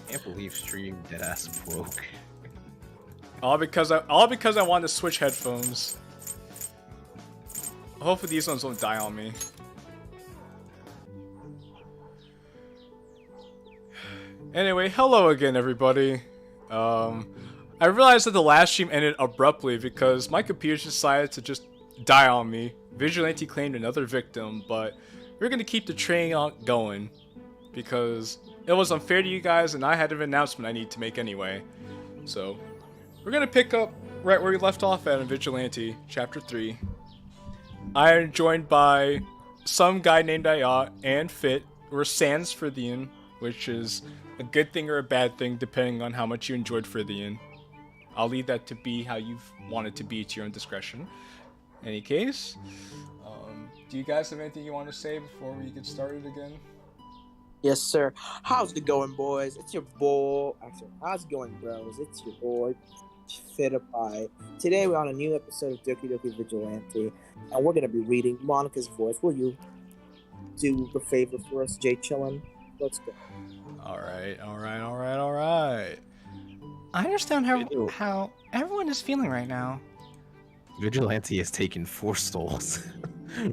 Can't believe stream deadass broke. All because I wanted to switch headphones. Hopefully these ones won't die on me. Anyway, hello again, everybody. I realized that the last stream ended abruptly because my computer decided to just die on me. Vigilante claimed another victim, but we're gonna keep the train on going because it was unfair to you guys, and I had an announcement I need to make anyway. So we're gonna pick up right where we left off at in Vigilante, Chapter 3. I am joined by some guy named Ayat and Fit, or Sans Frithian, which is a good thing or a bad thing depending on how much you enjoyed Frithian. I'll leave that to be how you want it to be to your own discretion. Any case, do you guys have anything you want to say before we get started again? Yes, sir. How's it going, boys? It's your boy. Actually, how's it going, bros? It's your boy, Fitapai. Today we're on a new episode of Doki Doki Vigilante, and we're gonna be reading Monica's voice. Will you do the favor for us, JQilin? Let's go. Alright. I understand how everyone is feeling right now. Vigilante has taken 4 souls.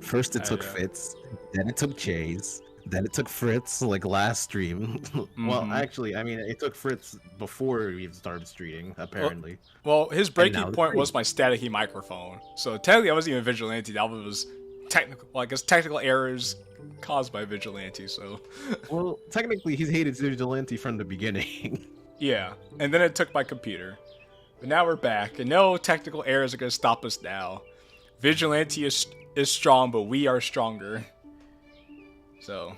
First it took Fitz, then it took Chase, then it took Fritz, like last stream. Well, actually, I mean, it took Fritz before we even started streaming, apparently. Well, his breaking point was my staticky microphone. So technically I wasn't even Vigilante, that was technical, well, I guess technical errors caused by Vigilante, so. Well, technically he's hated Vigilante from the beginning. Yeah, and then it took my computer. But now we're back, and no technical errors are going to stop us now. Vigilante is strong, but we are stronger. So.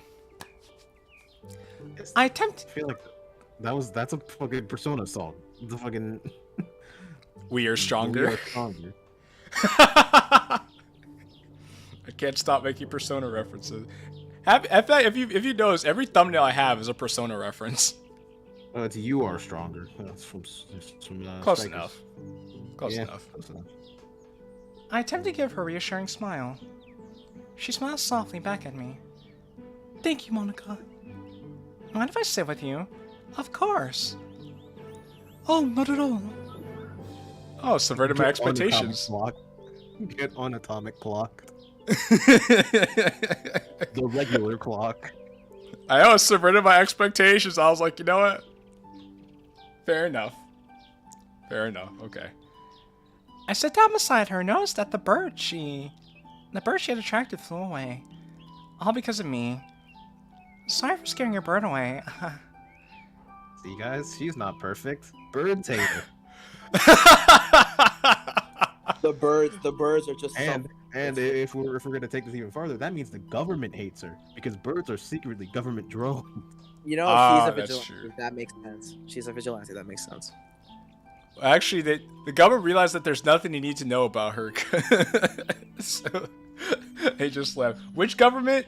I feel like that's a fucking Persona song. The fucking... We are stronger. We are stronger. I can't stop making Persona references. If you notice, every thumbnail I have is a Persona reference. It's You Are Stronger. That's from Close enough. Close enough. I attempt to give her a reassuring smile. She smiles softly back at me. Thank you, Monica. Mind if I sit with you? Of course. Oh, not at all. Oh, subverted my expectations. Get on atomic clock. The regular clock. I know, it subverted my expectations. I was like, you know what? Fair enough. Fair enough. Okay. I sat down beside her and noticed that the bird she had attracted flew away. All because of me. Sorry for scaring your bird away. See, guys, she's not perfect. Birds hate her. The birds are just And if we're gonna take this even farther, that means the government hates her because birds are secretly government drones. You know, she's a vigilante. True. That makes sense. She's a vigilante. That makes sense. Actually, the government realized that there's nothing you need to know about her. So they just left. Which government?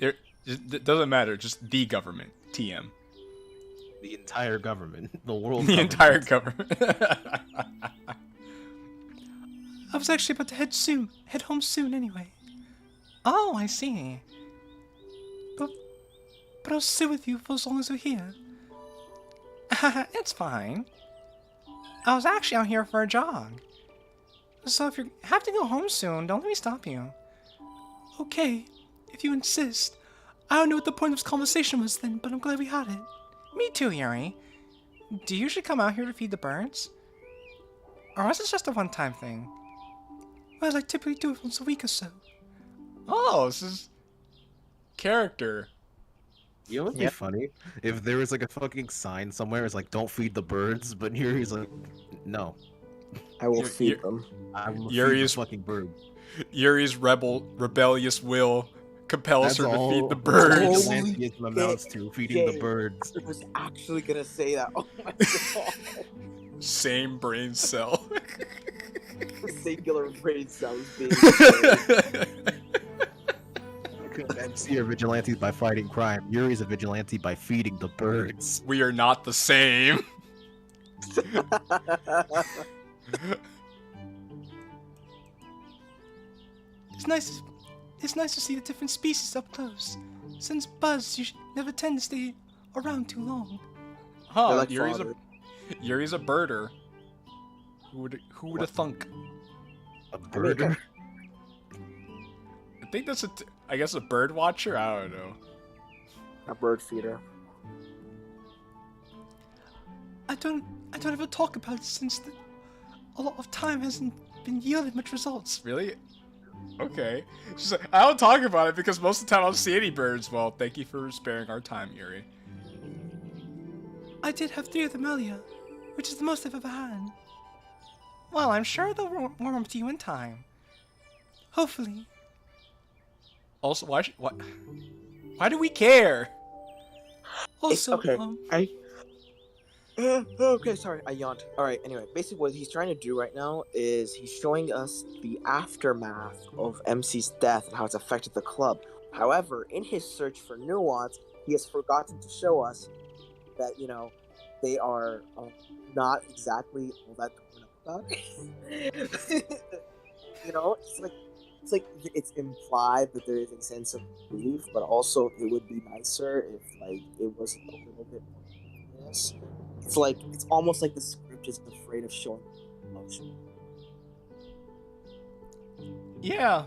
It doesn't matter. Just the government. TM. The entire government. The world. The entire government. I was actually about to head home soon anyway. Oh, I see. But I'll sit with you for as long as you're here. It's fine. I was actually out here for a jog. So if you have to go home soon, don't let me stop you. Okay, if you insist. I don't know what the point of this conversation was then, but I'm glad we had it. Me too, Yuri. Do you usually come out here to feed the birds? Or was this just a one-time thing? Well, I typically do it once a week or so. Oh, this is character. You know what'd be funny? If there was like a fucking sign somewhere, it's like, don't feed the birds, but Yuri's like, no. I will feed them. I will Yuri's feed the fucking bird. Yuri's rebellious will compels That's her all, to feed the birds. Vigilante amounts to feeding the birds. I was actually gonna say that. Oh my god. Same brain cell. Singular brain cells being. MC are vigilantes by fighting crime. Yuri's a vigilante by feeding the birds. We are not the same. It's nice to see the different species up close. Since Buzz, you never tend to stay around too long. Huh? They're like Yuri's father. a birder. Who would have thunk? A birder? I think that's I guess a bird watcher. I don't know. A bird feeder. I don't ever talk about it since a lot of time hasn't been yielding much results. Really? Okay. She's like, I don't talk about it because most of the time I don't see any birds. Well, thank you for sparing our time, Yuri. I did have 3 of them earlier, which is the most I've ever had. Well, I'm sure they'll warm up to you in time. Hopefully. Also, why do we care? Also, Okay. Okay, sorry, I yawned. Alright, anyway, basically what he's trying to do right now is he's showing us the aftermath of MC's death and how it's affected the club. However, in his search for nuance, he has forgotten to show us that, you know, they are not exactly all that torn up about. You know, it's implied that there is a sense of grief, but also it would be nicer if, like, it was a little bit more this. It's almost like the script is afraid of showing emotion. Yeah.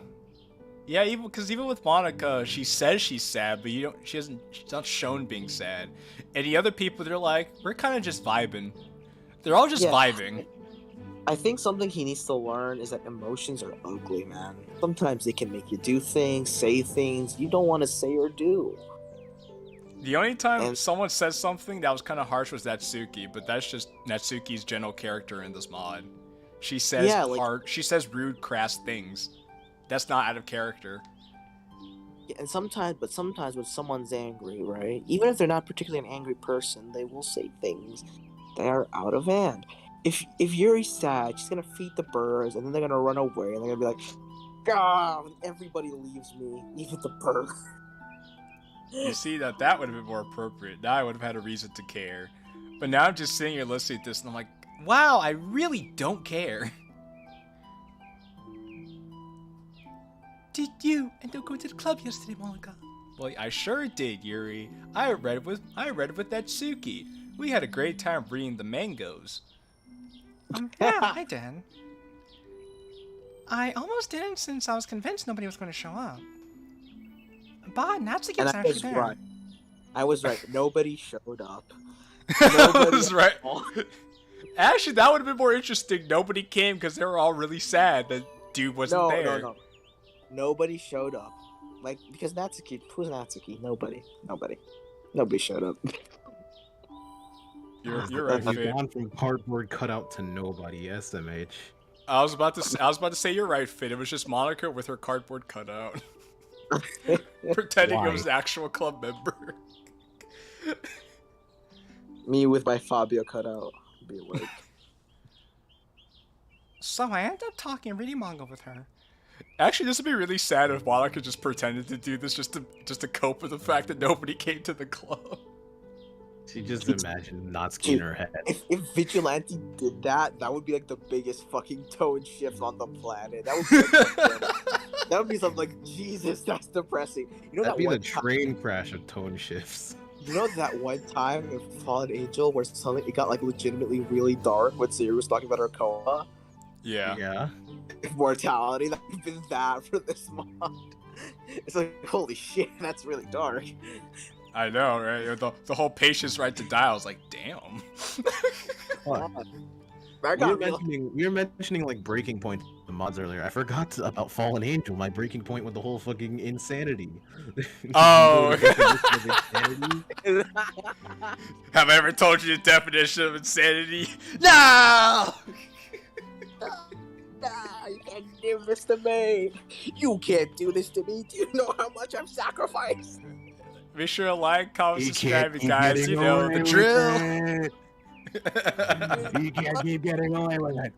Yeah, even with Monica, she says she's sad, but she's not shown being sad. And the other people, they're like, we're kind of just vibing. They're all just vibing. I think something he needs to learn is that emotions are ugly, man. Sometimes they can make you do things, say things you don't want to say or do. The only time someone says something that was kind of harsh was Natsuki, but that's just Natsuki's general character in this mod. She says she says rude, crass things. That's not out of character. Yeah, and sometimes when someone's angry, right? Even if they're not particularly an angry person, they will say things that are out of hand. If Yuri's sad, she's gonna feed the birds, and then they're gonna run away, and they're gonna be like, "God, everybody leaves me, even the bird." You see, that would have been more appropriate. Now I would have had a reason to care. But now I'm just sitting here listening to this, and I'm like, wow, I really don't care. Did you end up going to the club yesterday, Monica? Well, I sure did, Yuri. I read it with Natsuki. We had a great time reading the mangoes. Yeah, I did. I almost didn't since I was convinced nobody was going to show up. But Natsuki was actually there. Right. I was right. Nobody showed up. I was right. Actually, that would have been more interesting. Nobody came because they were all really sad that dude wasn't there. No. Nobody showed up. Like, because Natsuki, who's Natsuki? Nobody showed up. You're right. You've gone from cardboard cutout to nobody. SMH. I was about to say you're right, Finn. It was just Monica with her cardboard cutout, pretending it was an actual club member. Me with my Fabio cutout. Be like. So I ended up talking and reading manga with her. Actually, this would be really sad if Monica just pretended to do this just to cope with the fact that nobody came to the club. She just imagined Natsuki in her head. If Vigilante did that, that would be like the biggest fucking tone shift on the planet. That would be that would be something like, Jesus, that's depressing. You know, that'd be the train crash of tone shifts. You know that one time in Fallen Angel where suddenly it got like legitimately really dark when Siri was talking about her coma? Yeah. Mortality, that would have been that for this mod. It's like, holy shit, that's really dark. I know, right? The whole patient's right to die. I was like, damn. We were mentioning like breaking point the mods earlier. I forgot about Fallen Angel. My breaking point with the whole fucking insanity. Oh. Have I ever told you the definition of insanity? No. Nah, you can't do this to me. You can't do this to me. Do you know how much I've sacrificed? Be sure to like, comment, subscribe, guys. You know the drill. You can't keep getting away with it.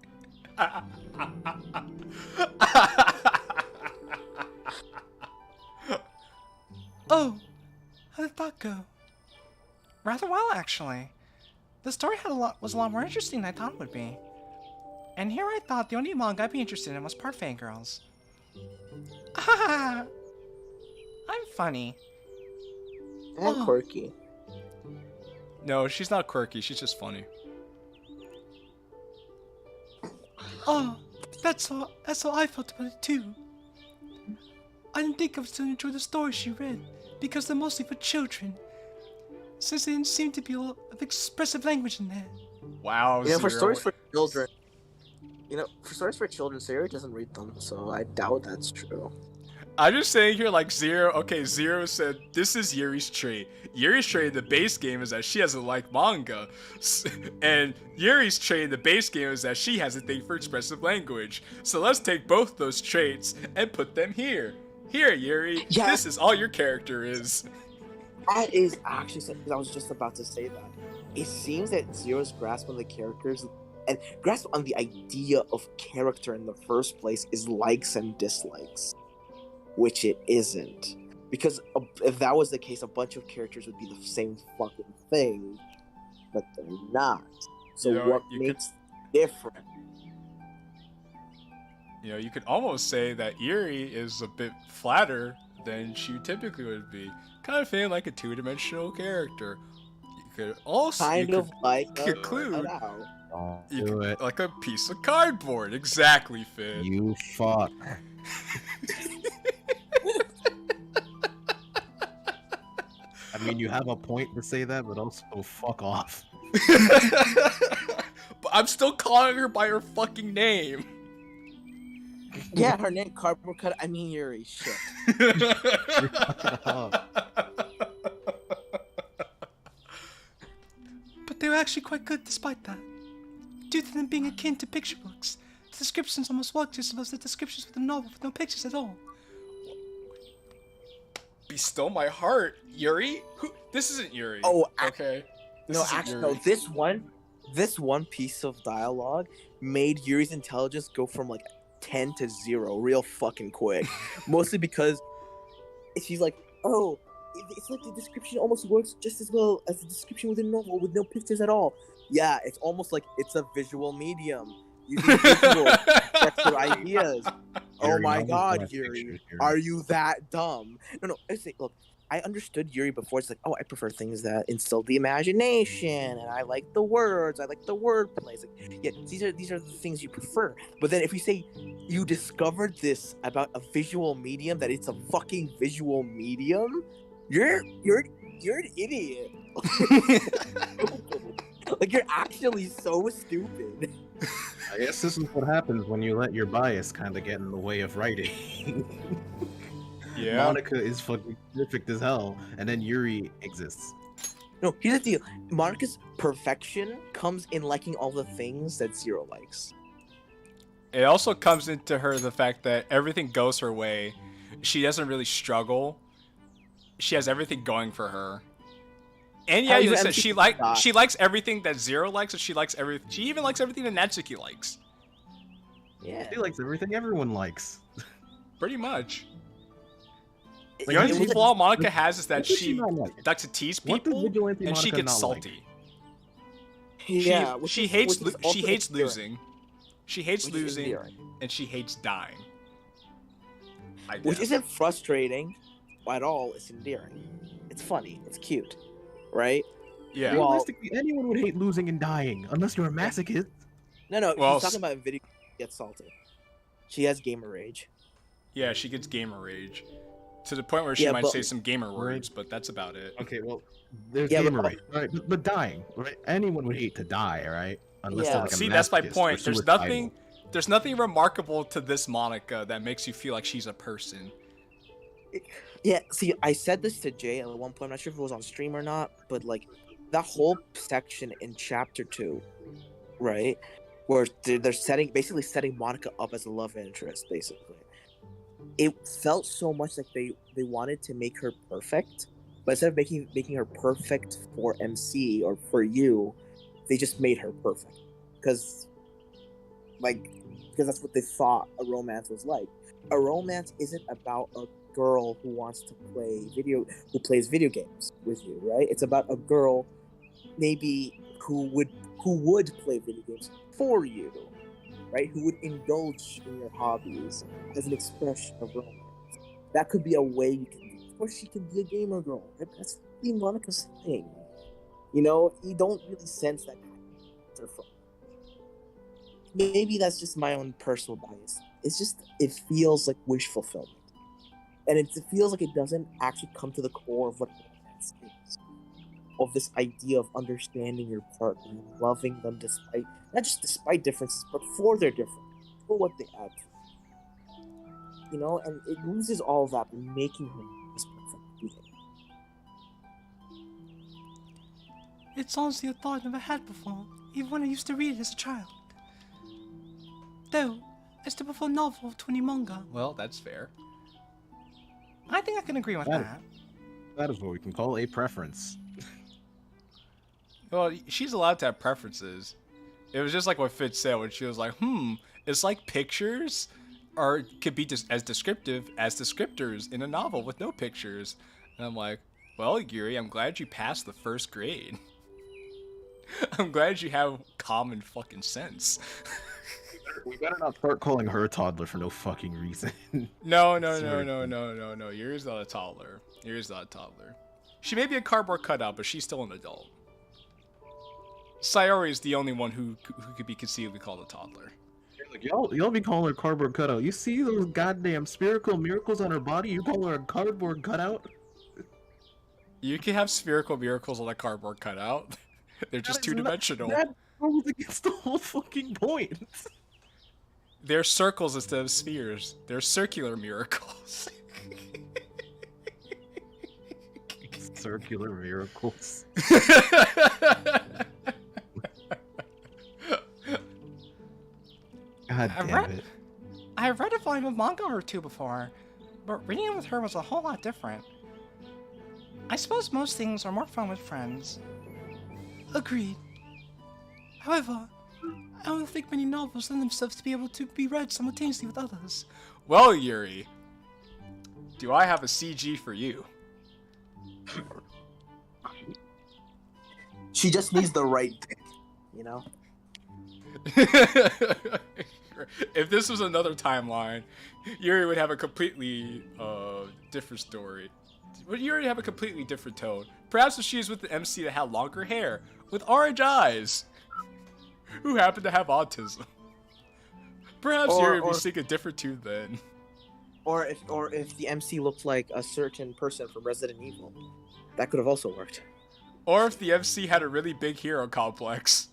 Oh, how did that go? Rather well, actually. The story was a lot more interesting than I thought it would be. And here I thought the only manga I'd be interested in was Parfait Girls. I'm funny. And quirky. No, she's not quirky. She's just funny. Oh, that's how I felt about it too. I didn't think I was going to enjoy the stories she read, because they're mostly for children. Since there didn't seem to be a lot of expressive language in there. Wow, You know, for Zero. stories for children, Sayori doesn't read them, so I doubt that's true. I'm just saying here, like, Zero. Okay, Zero said this is Yuri's trait. Yuri's trait in the base game is that she doesn't like manga, and Yuri's trait in the base game is that she has a thing for expressive language. So let's take both those traits and put them here. Here, Yuri. Yeah. This is all your character is. That is actually something I was just about to say that. It seems that Zero's grasp on the characters and grasp on the idea of character in the first place is likes and dislikes, which it isn't. Because if that was the case, a bunch of characters would be the same fucking thing, but they're not. So You know, what you makes different? You know, you could almost say that Yuri is a bit flatter than she typically would be. Kind of feeling like a two-dimensional character. You could also conclude Don't do it. like a piece of cardboard. Exactly, Finn. You fuck. I mean, you have a point to say that, but also fuck off. But I'm still calling her by her fucking name. Yeah, her name Cardboard Cut. I mean Yuri. Shit. But they were actually quite good despite that. Due to them being akin to picture books, the descriptions almost worked just as the descriptions with a novel with no pictures at all. Bestow my heart, Yuri? Who? This isn't Yuri. Oh, okay. This No, isn't actually, Yuri. no. This one piece of dialogue made Yuri's intelligence go from like 10 to 0 real fucking quick. Mostly because she's like, oh, it's like the description almost works just as well as the description within a novel with no pictures at all. Yeah, it's almost like it's a visual medium. Using visual that's your ideas. Oh Yuri, my always god, has Yuri. pictures, Yuri. Are you that dumb? No, look, I understood Yuri before. It's like, oh, I prefer things that instill the imagination, and I like the words, I like the wordplay. It's like, yeah, these are the things you prefer. But then if you say you discovered this about a visual medium, that it's a fucking visual medium, you're an idiot. Like, you're actually so stupid. I guess this is what happens when you let your bias kind of get in the way of writing. Yeah. Monica is fucking perfect as hell, and then Yuri exists. No, here's the deal. Monica's perfection comes in liking all the things that Zero likes. It also comes into her the fact that everything goes her way. She doesn't really struggle. She has everything going for her. And yeah, you said she likes everything that Zero likes, and she even likes everything that Natsuki likes. Yeah. She likes everything everyone likes. Pretty much. Like, The only what- flaw Monica has is that what does she not like? likes to tease What does people, Vigilante and she Monica gets not like? salty. Yeah. She hates which is also losing. endearing. She hates Which is losing, endearing. and she hates dying. I Which guess. isn't frustrating at all. It's endearing. It's funny. It's cute. Right? Yeah. Well- Realistically, anyone would hate losing and dying, unless you're a masochist. No. Well, She's talking about in video. She gets salty. She has gamer rage. Yeah, she gets gamer rage. To the point where she Yeah, might but- say some gamer words, but that's about it. Okay, well, there's Yeah, but- gamer rage, right? But dying, right? Anyone would hate to die, right? Unless Yeah. they're like a See, that's my masochist or point. There's suicidal. nothing remarkable to this Monica that makes you feel like she's a person. Yeah, see, I said this to Jay at one point. I'm not sure if it was on stream or not, but like that whole section in chapter 2, right, where they're basically setting Monica up as a love interest, basically. It felt so much like they wanted to make her perfect, but instead of making her perfect for MC or for you, they just made her perfect because that's what they thought a romance was like. A romance isn't about a girl who plays video games with you, right? It's about a girl maybe who would play video games for you, right? Who would indulge in your hobbies as an expression of romance. That could be a way you can. Of course, she can be a gamer girl. Right? That's the Monica's thing. You know, you don't really sense that kind of from. Maybe that's just my own personal bias. It's just it feels like wish fulfillment, and it feels like it doesn't actually come to the core of what romance is. Of this idea of understanding your partner and loving them despite not just despite differences, but for their differences, for what they add to you. You know, and it loses all of that by making him this perfect being. It's honestly a thought I never had before, even when I used to read it as a child. Though, I still prefer novel to any manga. Well, that's fair. I think I can agree with that. That is what we can call a preference. Well, she's allowed to have preferences. It was just like what Fitz said when she was like, it's like pictures are could be as descriptive as descriptors in a novel with no pictures. And I'm like, well, Yuri, I'm glad you passed the first grade. I'm glad you have common fucking sense. We better not start calling her a toddler for no fucking reason. No. Yuri's not a toddler. She may be a cardboard cutout, but she's still an adult. Sayori is the only one who could be conceivably called a toddler. Like, y'all be calling her cardboard cutout. You see those goddamn spherical miracles on her body? You call her a cardboard cutout? You can have spherical miracles on a cardboard cutout. They're just two-dimensional. That goes against the whole fucking point. They're circles instead of spheres. They're circular miracles. Circular miracles. God damn it. I've read a volume of manga or two before, but reading it with her was a whole lot different. I suppose most things are more fun with friends. Agreed. However, I don't think many novels lend themselves to be able to be read simultaneously with others. Well, Yuri, do I have a CG for you? She just needs the right dick, you know? If this was another timeline, Yuri would have a completely different story. Would Yuri have a completely different tone? Perhaps if she was with the MC that had longer hair, with orange eyes, who happened to have autism. Perhaps Yuri would sing a different tune then. Or if the MC looked like a certain person from Resident Evil. That could have also worked. Or if the MC had a really big hero complex.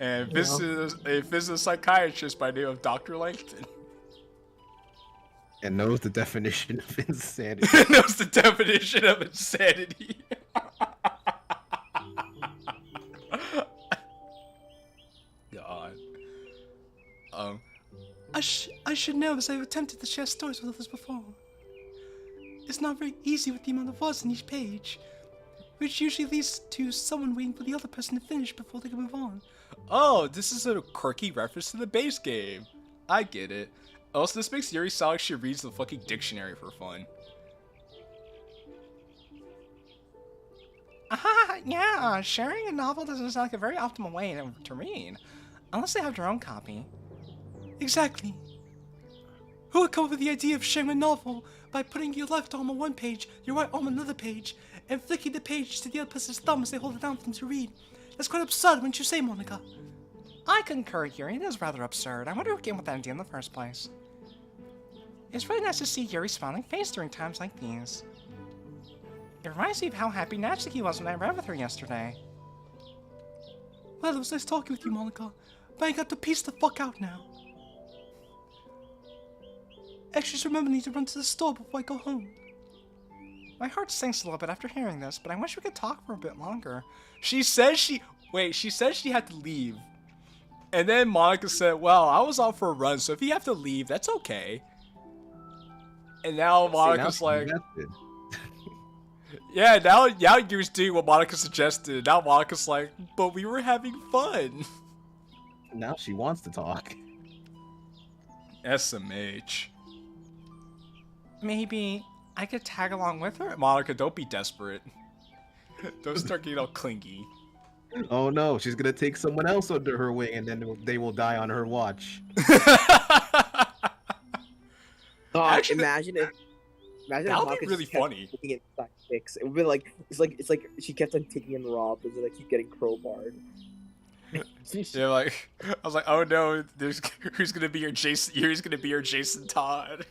And visited a psychiatrist by the name of Dr. Langton. And knows the definition of insanity. Knows the definition of insanity. God. I should know as I've attempted to share stories with others before. It's not very easy with the amount of words in each page, which usually leads to someone waiting for the other person to finish before they can move on. Oh, this is a quirky reference to the base game. I get it. Also, this makes Yuri sound like she reads the fucking dictionary for fun. Yeah, sharing a novel doesn't sound like a very optimal way to read, unless they have their own copy. Exactly. Who would come up with the idea of sharing a novel by putting your left arm on one page, your right arm on another page, and flicking the page to the other person's thumb as they hold it down for them to read? That's quite absurd, wouldn't you say, Monica? I concur, Yuri. It is rather absurd. I wonder who came with that idea in the first place. It's really nice to see Yuri's smiling face during times like these. It reminds me of how happy Natsuki was when I read with her yesterday. Well, it was nice talking with you, Monica, but I got to piece the fuck out now. Actually, just remember me to run to the store before I go home. My heart sinks a little bit after hearing this, but I wish we could talk for a bit longer. She said she had to leave. And then Monica said, well, I was out for a run, so if you have to leave, that's okay. And now Monica's like... yeah, now you're doing what Monica suggested. Now Monica's like, but we were having fun. Now she wants to talk. SMH. Maybe I could tag along with her? Monica, don't be desperate. Don't start getting all clingy. Oh no, she's gonna take someone else under her wing and then they will die on her watch. Actually, imagine Imagine That if would be Maka really just kept funny. taking it back fix. It would be like it's like she kept on taking in Rob, and then like keep getting crowbarred. Yeah, like I was like, oh no, there's who's gonna be your Jason? Who's gonna be your Jason Todd?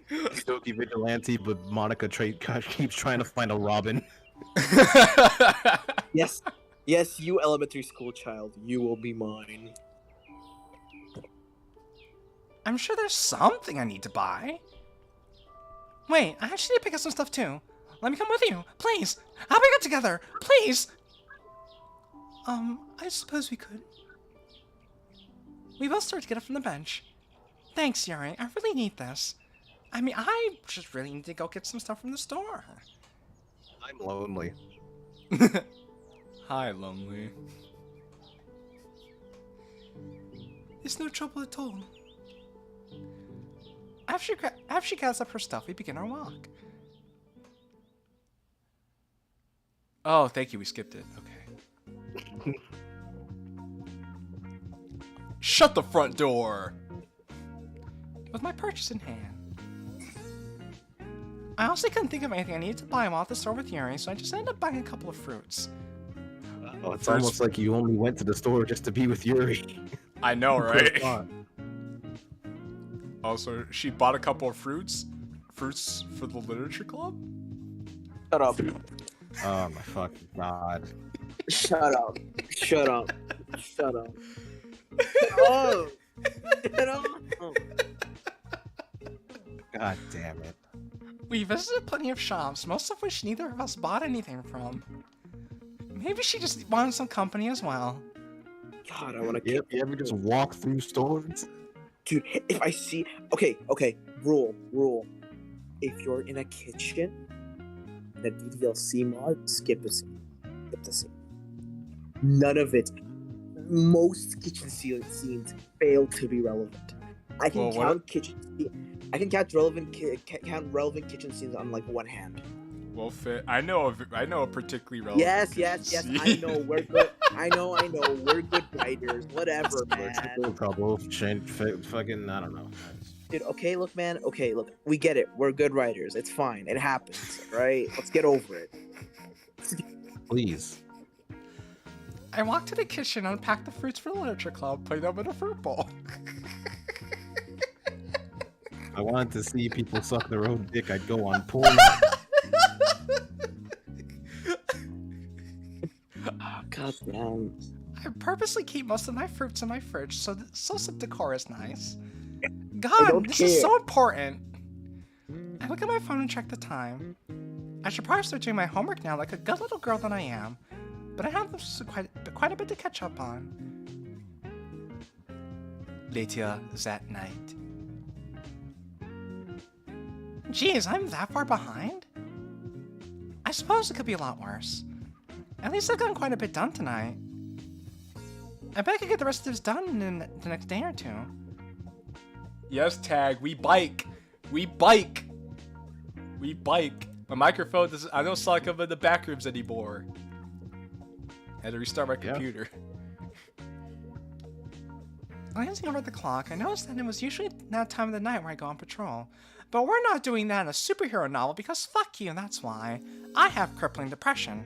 Doki Vigilante, but Monica keeps trying to find a Robin. Yes, yes, you elementary school child, you will be mine. I'm sure there's something I need to buy. Wait, I actually need to pick up some stuff too. Let me come with you, please. How about we get together, please? I suppose we could. We both start to get up from the bench. Thanks, Yuri. I really need this. I mean, I just really need to go get some stuff from the store. I'm lonely. Hi, lonely. It's no trouble at all. After she gathers up her stuff, we begin our walk. Oh, thank you. We skipped it. Okay. Shut the front door. With my purchase in hand. I also couldn't think of anything I needed to buy while at the store with Yuri, so I just ended up buying a couple of fruits. Oh, it's almost like you only went to the store just to be with Yuri. I know, right? Also, she bought a couple of fruits for the literature club. Shut up. Oh my fucking god. Shut up. Shut up. Shut up. Oh. Shut up. God damn it. We visited plenty of shops, most of which neither of us bought anything from. Maybe she just wanted some company as well. God, I want to You ever just walk through stores? Dude, if I see... Okay, rule. If you're in a kitchen, in a DDLC mod, skip the scene. None of it. Most kitchen scenes fail to be relevant. I can count relevant kitchen scenes on like one hand. Well, fit. I know a particularly relevant. Yes. I know we're good. I know. We're good writers. Whatever, man. Trouble. Fucking. I don't know. Dude, okay, look, man. Okay, look. We get it. We're good writers. It's fine. It happens, right? Let's get over it. Please. I walked to the kitchen, unpacked the fruits for the literature club, played them in a fruit bowl. I wanted to see people suck their own dick. I'd go on porn. God damn. I purposely keep most of my fruits in my fridge, so some decor is nice. God, this is so important. I look at my phone and check the time. I should probably start doing my homework now like a good little girl that I am, but I have quite a bit to catch up on. Later that night. Geez, I'm that far behind? I suppose it could be a lot worse. At least I've gotten quite a bit done tonight. I bet I could get the rest of this done in the next day or two. Yes, Tag. We bike. My microphone doesn't. I don't sound like I'm in the back rooms anymore. I had to restart my computer. Glancing over at the clock, I noticed that it was usually that time of the night where I go on patrol. But we're not doing that in a superhero novel because fuck you, that's why. I have crippling depression.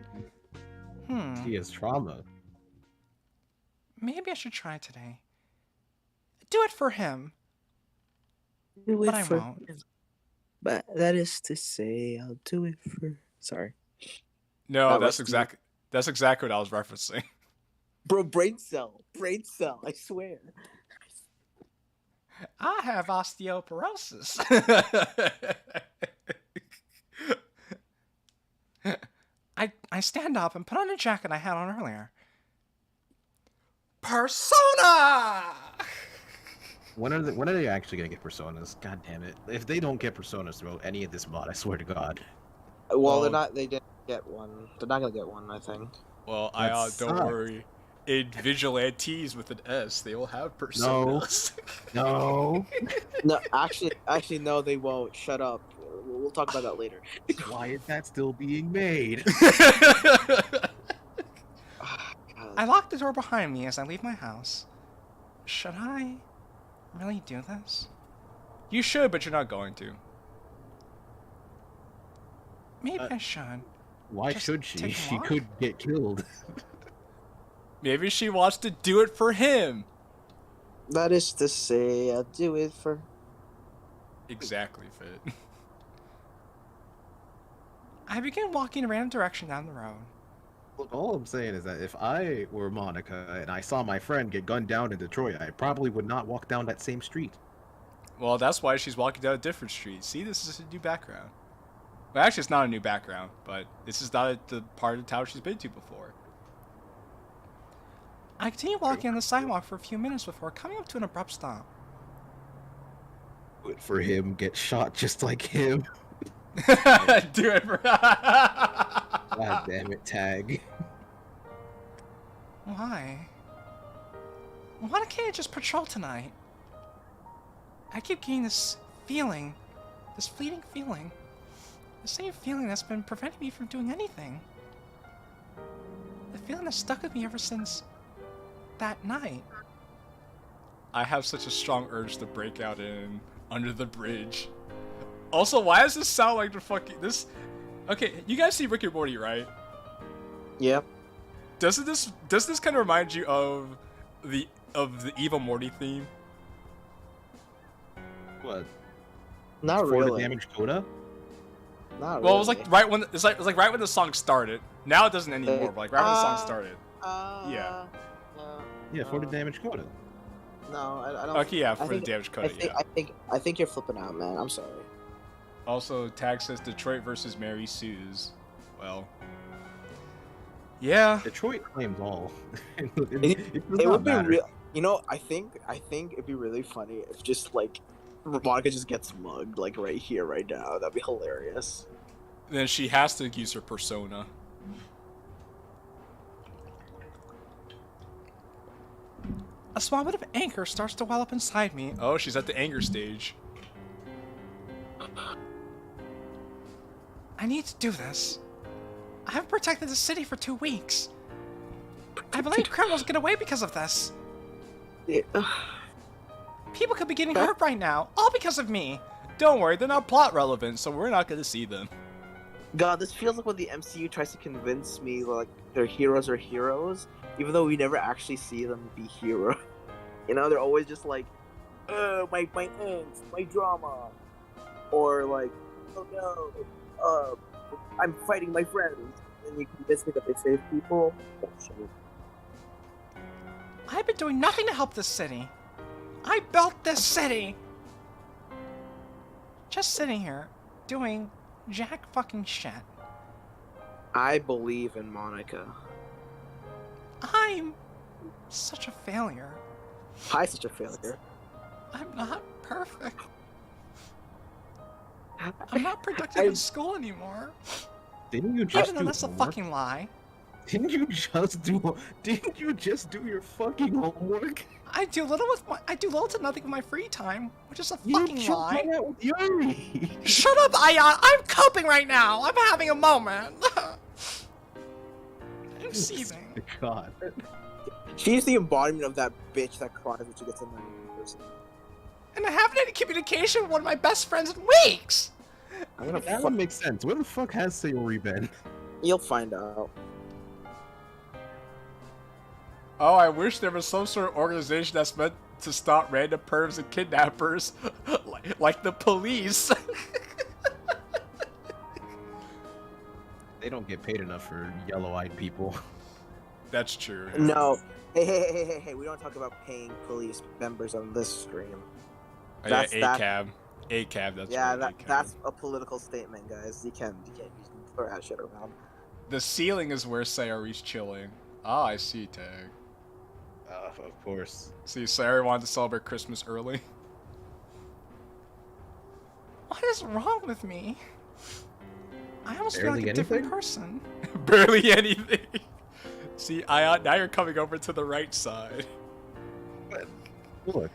He has trauma. Maybe I should try today. Do it for him. Do it but I for won't. him. But that is to say, I'll do it for... Sorry. No, that's exactly what I was referencing. Bro, brain cell, I swear. I have osteoporosis. I stand up and put on a jacket I had on earlier. Persona! When are they actually gonna get personas? God damn it! If they don't get personas throughout any of this mod, I swear to God. Well, they're not. They didn't get one. They're not gonna get one, I think. Well, don't worry. In Vigilantes with an S, they will have personas. No. No, actually, no, they won't. Shut up. We'll talk about that later. Why is that still being made? I lock the door behind me as I leave my house. Should I really do this? You should, but you're not going to. Maybe I should. Why Just should she? take a She walk? could get killed. Maybe she wants to do it for him. That is to say, I'll do it for. Exactly, Fit. I begin walking in a random direction down the road. Look, all I'm saying is that if I were Monica and I saw my friend get gunned down in Detroit, I probably would not walk down that same street. Well, that's why she's walking down a different street. See, this is a new background. Well, actually, it's not a new background, but this is not the part of town she's been to before. I continue walking on the sidewalk for a few minutes before coming up to an abrupt stop. Good for him, get shot just like him. Do it for. God damn it, Tag. Why? Why can't I just patrol tonight? I keep getting this feeling, this fleeting feeling, the same feeling that's been preventing me from doing anything. The feeling that's stuck with me ever since that night. I have such a strong urge to break out in Under the Bridge. Also, why does this sound like the fucking this? Okay, you guys see Rick and Morty, right? Yep. Doesn't this kind of remind you of the Evil Morty theme? What? Not For really. the damage quota? Not Well, really. it was like right when it was like right when the song started. Now it doesn't anymore. But like right when the song started. Yeah. Yeah, for the damage quota. No, I don't. Okay, yeah, I for the think- damage code. Yeah. I think you're flipping out, man. I'm sorry. Also, Tag says Detroit versus Mary Sue's. Well, yeah. Detroit claims all. It would be real. You know, I think it'd be really funny if just like Monica just gets mugged like right here, right now. That'd be hilarious. Then she has to use her persona. A small bit of anger starts to well up inside me. Oh, she's at the anger stage. I need to do this. I haven't protected the city for 2 weeks. I believe criminals get away because of this. Yeah. People could be getting hurt right now, all because of me. Don't worry, they're not plot relevant, so we're not gonna see them. God, this feels like when the MCU tries to convince me like their heroes are heroes, even though we never actually see them be hero. You know, they're always just like, my angst, my drama, or like, oh no, I'm fighting my friends, and you convince me that they save people. Bullshit. I've been doing nothing to help this city. I built this city. Just sitting here, doing jack fucking shit. I believe in Monica. I'm such a failure. Hi, such a failure. I'm not perfect. I'm not productive in school anymore. Didn't you just Even though do that's a homework? fucking lie. Didn't you just do your fucking homework? I do little to nothing with my free time, which is a You fucking just lie. hung out with Yuri. Shut up, Aya! I'm coping right now! I'm having a moment! I'm seething. God. She's the embodiment of that bitch that cries when she gets a 90%. And I haven't had communication with one of my best friends in weeks! I'm gonna That fuck. would make sense. Where the fuck has Sayori been? You'll find out. Oh, I wish there was some sort of organization that's meant to stop random pervs and kidnappers, like the police. They don't get paid enough for yellow-eyed people. That's true. No. Hey, we don't talk about paying police members on this stream. Oh, yeah, That's that- ACAB. ACAB, that's Yeah, right. ACAB. that's a political statement, guys. You can't throw that shit around. The ceiling is where Sayori's chilling. Ah, I see, Tag. Of course. See, Sayori wanted to celebrate Christmas early. What is wrong with me? I almost feel like Barely a different anything? person. Barely anything. See, Ion, now you're coming over to the right side. Look,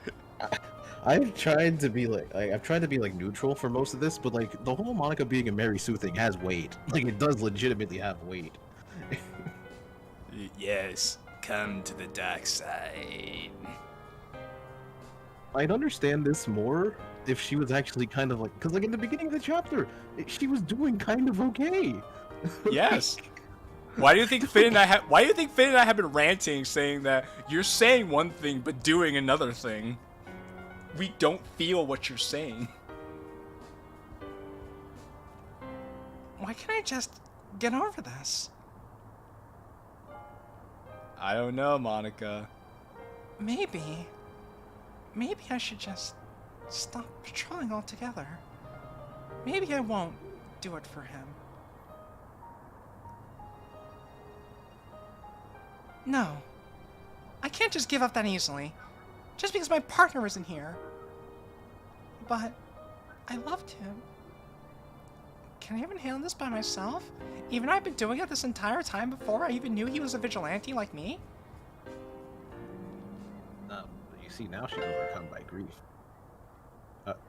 I've tried to be I've tried to be like neutral for most of this, but like the whole Monica being a Mary Sue thing has weight. Like it does legitimately have weight. Yes, come to the dark side. I'd understand this more if she was actually kind of like, because like in the beginning of the chapter, she was doing kind of okay. Yes. Why do you think Finn and I have? Why do you think Finn and I have been ranting, saying that you're saying one thing but doing another thing? We don't feel what you're saying. Why can't I just get over this? I don't know, Monica. Maybe I should just stop patrolling altogether. Maybe I won't do it for him. No, I can't just give up that easily, just because my partner isn't here. But I loved him. Can I even handle this by myself? Even I've been doing it this entire time before I even knew he was a vigilante like me? You see, now she's overcome by grief.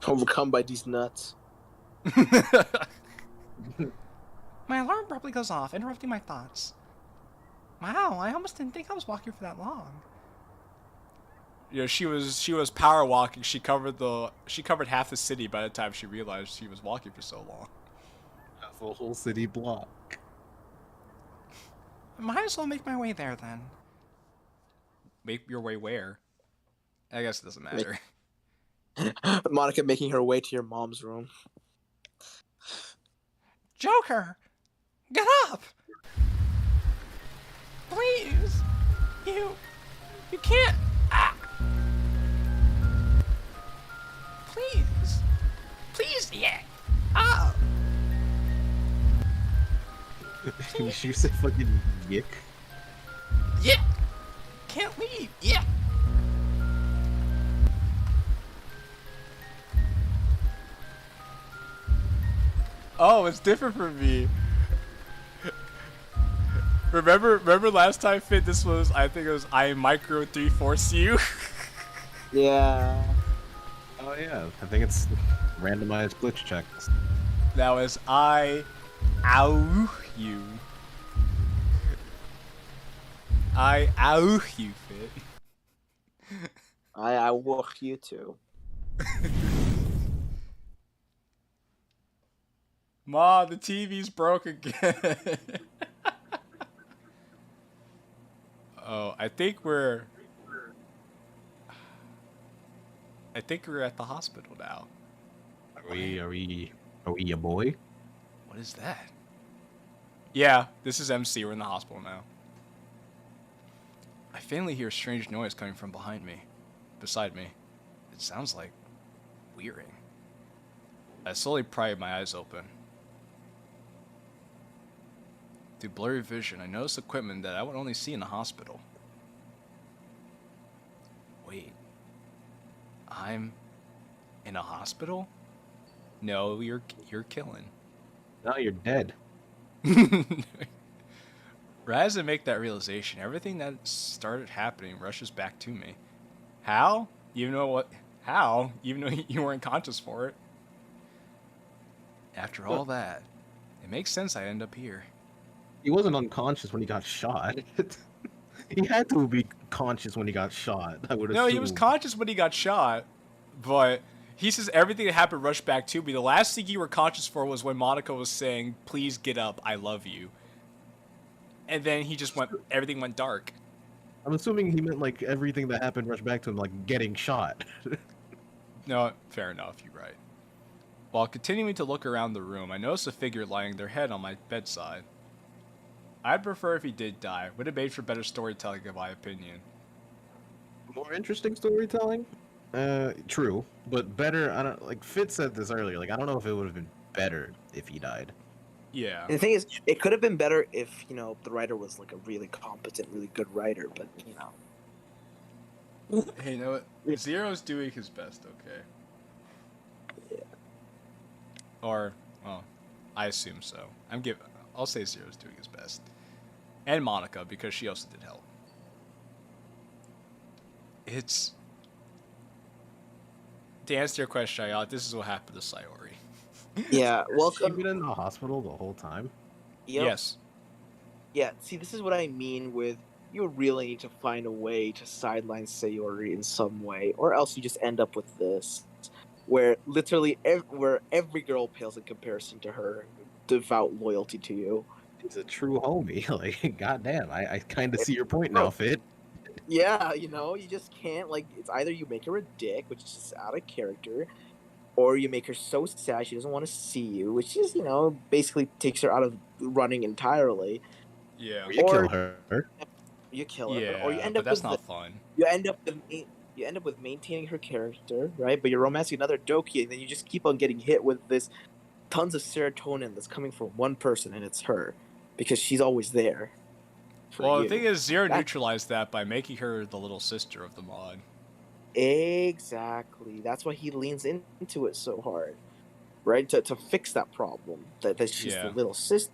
Overcome by these nuts. My alarm abruptly goes off, interrupting my thoughts. Wow, I almost didn't think I was walking for that long. You know, she was power walking. She covered half the city by the time she realized she was walking for so long. That's a whole city block. Might as well make my way there then. Make your way where? I guess it doesn't matter. Monica making her way to your mom's room. Joker! Get up! Please! You can't... Ah! Please! Please, yeah! Oh! She said fucking yick. Yeah! Can't leave! Yeah! Oh, it's different for me. Remember last time, Fit? This was, I think it was I micro 3-force you. Yeah. Oh yeah, I think it's randomized glitch checks. That was I ow you. I ow you, Fit. I walk you too. Ma, the TV's broke again. Oh, I think we're at the hospital now. Are we a boy? What is that? Yeah, this is MC. We're in the hospital now. I faintly hear a strange noise coming from beside me. It sounds like wearing. I slowly pry my eyes open. Through blurry vision, I notice equipment that I would only see in the hospital. Wait. I'm in a hospital? No, you're killing. No, you're dead. Right as I make that realization, everything that started happening rushes back to me. How? Even though you weren't conscious for it. After all that, it makes sense I end up here. He wasn't unconscious when he got shot. He had to be conscious when he got shot, I would assume. No, he was conscious when he got shot, but he says everything that happened rushed back to me. The last thing you were conscious for was when Monica was saying, "Please get up, I love you." And then everything went dark. I'm assuming he meant like everything that happened rushed back to him, like getting shot. No, fair enough, you're right. While continuing to look around the room, I noticed a figure lying their head on my bedside. I'd prefer if he did die. Would have made for better storytelling, in my opinion. More interesting storytelling? True. But better, I don't, like, Fitz said this earlier, like, I don't know if it would have been better if he died. Yeah. And the thing is, it could have been better if, the writer was like a really competent, really good writer, but, Hey, you know what? Zero's doing his best, okay? Yeah. Or, well, I assume so. I'll say Zero's doing his best. And Monica, because she also did help. To answer your question, this is what happened to Sayori. Yeah, She's welcome. been in the hospital the whole time? Yep. Yes. Yeah, see, this is what I mean with you really need to find a way to sideline Sayori in some way, or else you just end up with this, where literally where every girl pales in comparison to her devout loyalty to you. He's a true homie. Like, goddamn, I kind of see your point Bro, now, Fit. yeah, you just can't, like, it's either you make her a dick, which is just out of character, or you make her so sad she doesn't want to see you, which is, basically takes her out of running entirely. Yeah. Or you kill her. You kill her, or you Yeah, end but up that's with not fun. you end up with maintaining her character, right? But you're romancing another Doki, and then you just keep on getting hit with this tons of serotonin that's coming from one person, and it's her, because she's always there. Well, you. the thing is, Zero That- neutralized that by making her the little sister of the mod. Exactly. That's why he leans into it so hard, right? To fix that problem that she's the Yeah. little sister.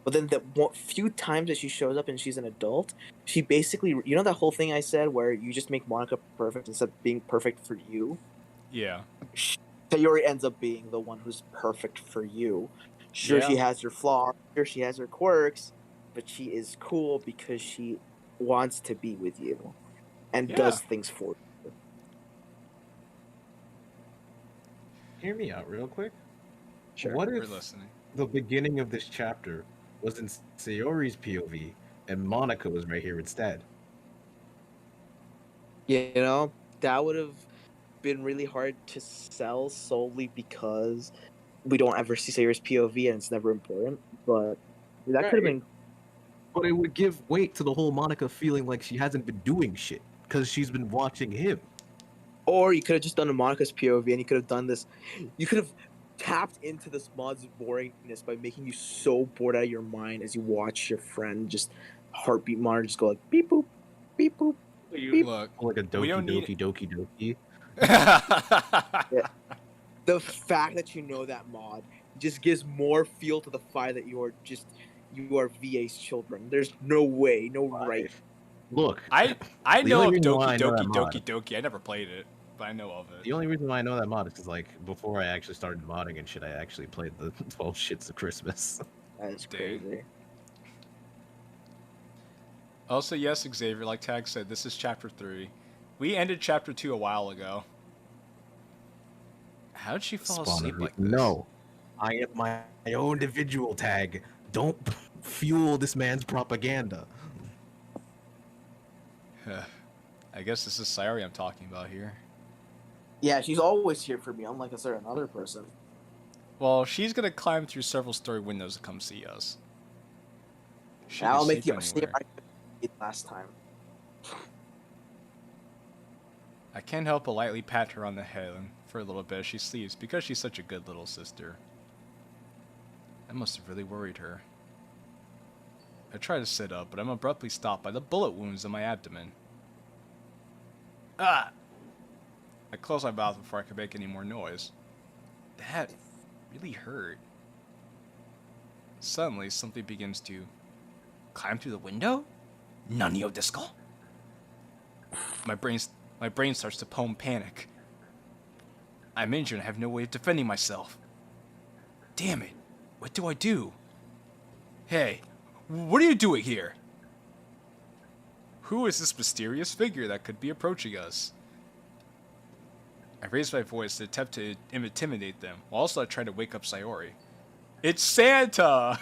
But then the few times that she shows up and she's an adult, she basically, that whole thing I said where you just make Monica perfect instead of being perfect for you? Yeah. Sayori ends up being the one who's perfect for you. Sure, Yeah. she has her flaws, sure, she has her quirks, but she is cool because she wants to be with you and Yeah. does things for you. Hear me out real quick. Sure. What We're if listening. the beginning of this chapter was in Sayori's POV and Monica was right here instead? That would have been really hard to sell solely because we don't ever see Sayori's POV and it's never important. But that could have Right. been. But it would give weight to the whole Monica feeling like she hasn't been doing shit because she's been watching him. Or you could have just done a Monica's POV and you could have done this. You could have tapped into this mod's boringness by making you so bored out of your mind as you watch your friend just heartbeat monitor just go like beep boop, beep boop. Beep. Look, Like a we Doki don't need Doki Doki Doki. The fact that you know that mod just gives more feel to the fact that you are VA's children. There's no way, no right. Look, I The know only of reason why Doki I know that Doki mod- Doki Doki. I never played it, but I know of it. the only reason why I know that mod is because, like, before I actually started modding and shit, I actually played the 12 Shits of Christmas. That is Dang. crazy. Also, yes, Xavier, like Tag said, this is chapter 3. We ended chapter 2 a while ago. How'd she fall asleep like this? No, I am my own individual, Tag. Don't fuel this man's propaganda. I guess this is Sayori I'm talking about here. Yeah, she's always here for me, unlike a certain other person. Well, she's gonna climb through several story windows to come see us. She I'll can make sleep the same anywhere. argument last time. I can't help but lightly pat her on the head for a little bit as she sleeps because she's such a good little sister. That must have really worried her. I try to sit up, but I'm abruptly stopped by the bullet wounds in my abdomen. Ah! I close my mouth before I can make any more noise. That really hurt. Suddenly, something begins to climb through the window? Nanio desu? My brain starts to poem panic. I'm injured and have no way of defending myself. Damn it. What do I do? Hey, what are you doing here? Who is this mysterious figure that could be approaching us? I raise my voice to attempt to intimidate them, while also I try to wake up Sayori. It's Santa!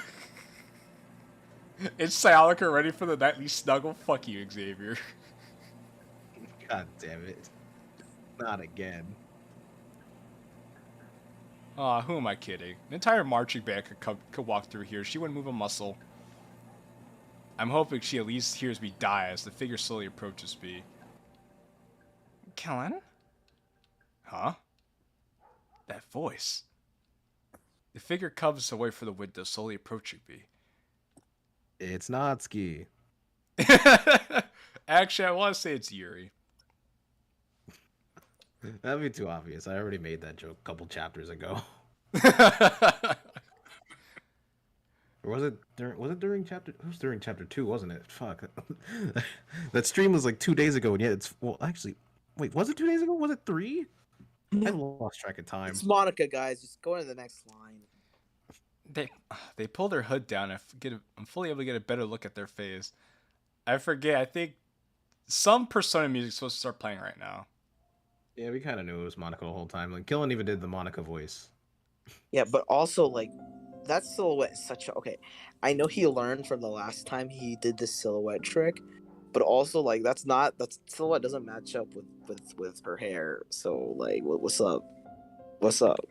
It's Sayaka ready for the nightly snuggle? Fuck you, Xavier. God damn it. Not again. Aw, who am I kidding? An entire marching band could walk through here. She wouldn't move a muscle. I'm hoping she at least hears me die as the figure slowly approaches me. Kellen? Huh? That voice. The figure comes away from the window, slowly approaching me. It's Natsuki. Actually, I want to say it's Yuri. That'd be too obvious. I already made that joke a couple chapters ago. Or was it during chapter? It was during chapter 2, wasn't it? Fuck. That stream was like 2 days ago, and yet it's actually. Wait, was it 2 days ago? Was it 3? I lost track of time. It's Monica, guys. Just go to the next line. They pull their hood down. I'm fully able to get a better look at their face. I forget. I think some Persona music is supposed to start playing right now. Yeah, we kind of knew it was Monica the whole time. Like, Killen even did the Monica voice. Yeah, but also like that silhouette is such a okay. I know he learned from the last time he did this silhouette trick, but also like that silhouette doesn't match up with her hair. So like, what's up? What's up?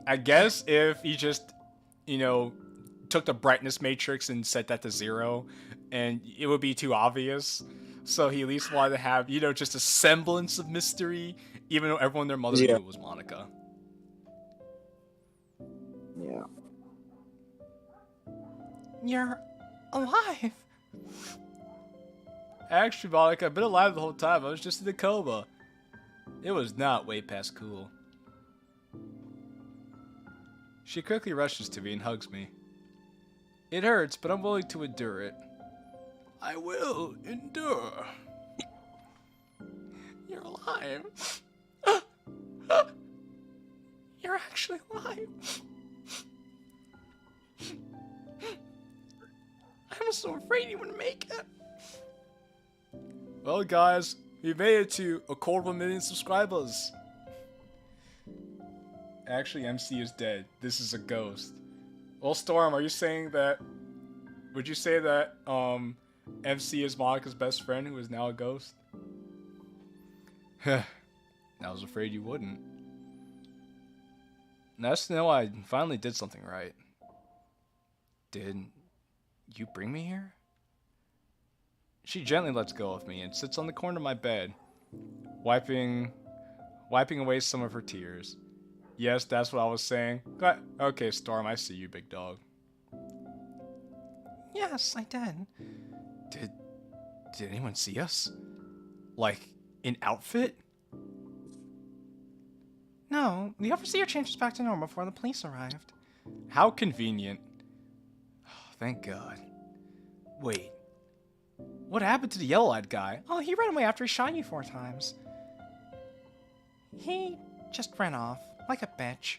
I guess if he just, you know, took the brightness matrix and set that to 0, and it would be too obvious. So he at least wanted to have, you know, just a semblance of mystery, even though everyone and their mother knew it was Monica. Yeah. You're alive. Actually, Monica, I've been alive the whole time. I was just in a coma. It was not way past cool. She quickly rushes to me and hugs me. It hurts, but I'm willing to endure it. I will endure. You're alive. You're actually alive. I was so afraid you wouldn't make it. Well, guys, we made it to 250,000 subscribers. Actually, MC is dead. This is a ghost. Well, Storm, are you saying that... Would you say that, MC is Monica's best friend who is now a ghost? I was afraid you wouldn't. Nice to know I finally did something right. Did you bring me here? She gently lets go of me and sits on the corner of my bed, wiping away some of her tears. Yes, that's what I was saying. Okay, Storm, I see you, big dog. Yes, I did. Did anyone see us? Like, in outfit? No, the overseer changed us back to normal before the police arrived. How convenient. Oh, thank God. Wait. What happened to the yellow-eyed guy? Oh, he ran away after he shot you 4 times. He just ran off, like a bitch.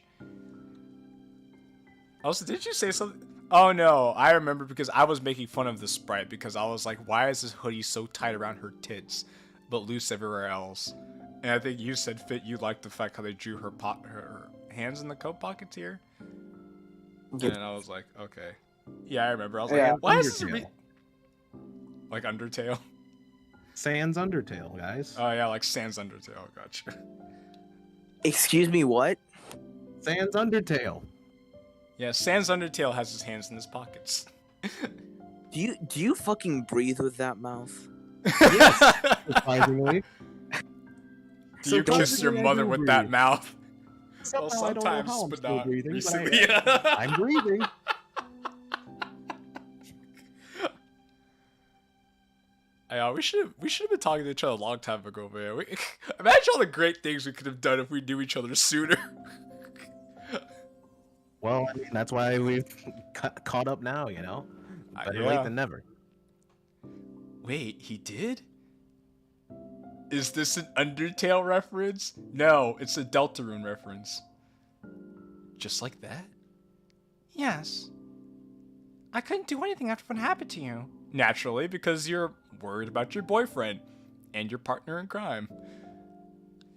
Also, did you say something? Oh no, I remember because I was making fun of the sprite because I was like, why is this hoodie so tight around her tits, but loose everywhere else? And I think you said, Fit, you liked the fact how they drew her hands in the coat pockets here. And I was like, okay. Yeah, I remember. I was like, why is this like Undertale? Sans Undertale, guys. Oh yeah, like Sans Undertale. Gotcha. Excuse me, what? Sans Undertale. Yeah, Sans Undertale has his hands in his pockets. Do you fucking breathe with that mouth? Yes, surprisingly. Do you kiss your mother with that mouth? Well, sometimes, but not breathing, recently. I'm breathing. We should have been talking to each other a long time ago, man. Imagine all the great things we could have done if we knew each other sooner. Well, I mean, that's why we've caught up now, you know? Better late than never. Wait, he did? Is this an Undertale reference? No, it's a Deltarune reference. Just like that? Yes. I couldn't do anything after what happened to you. Naturally, because you're worried about your boyfriend and your partner in crime.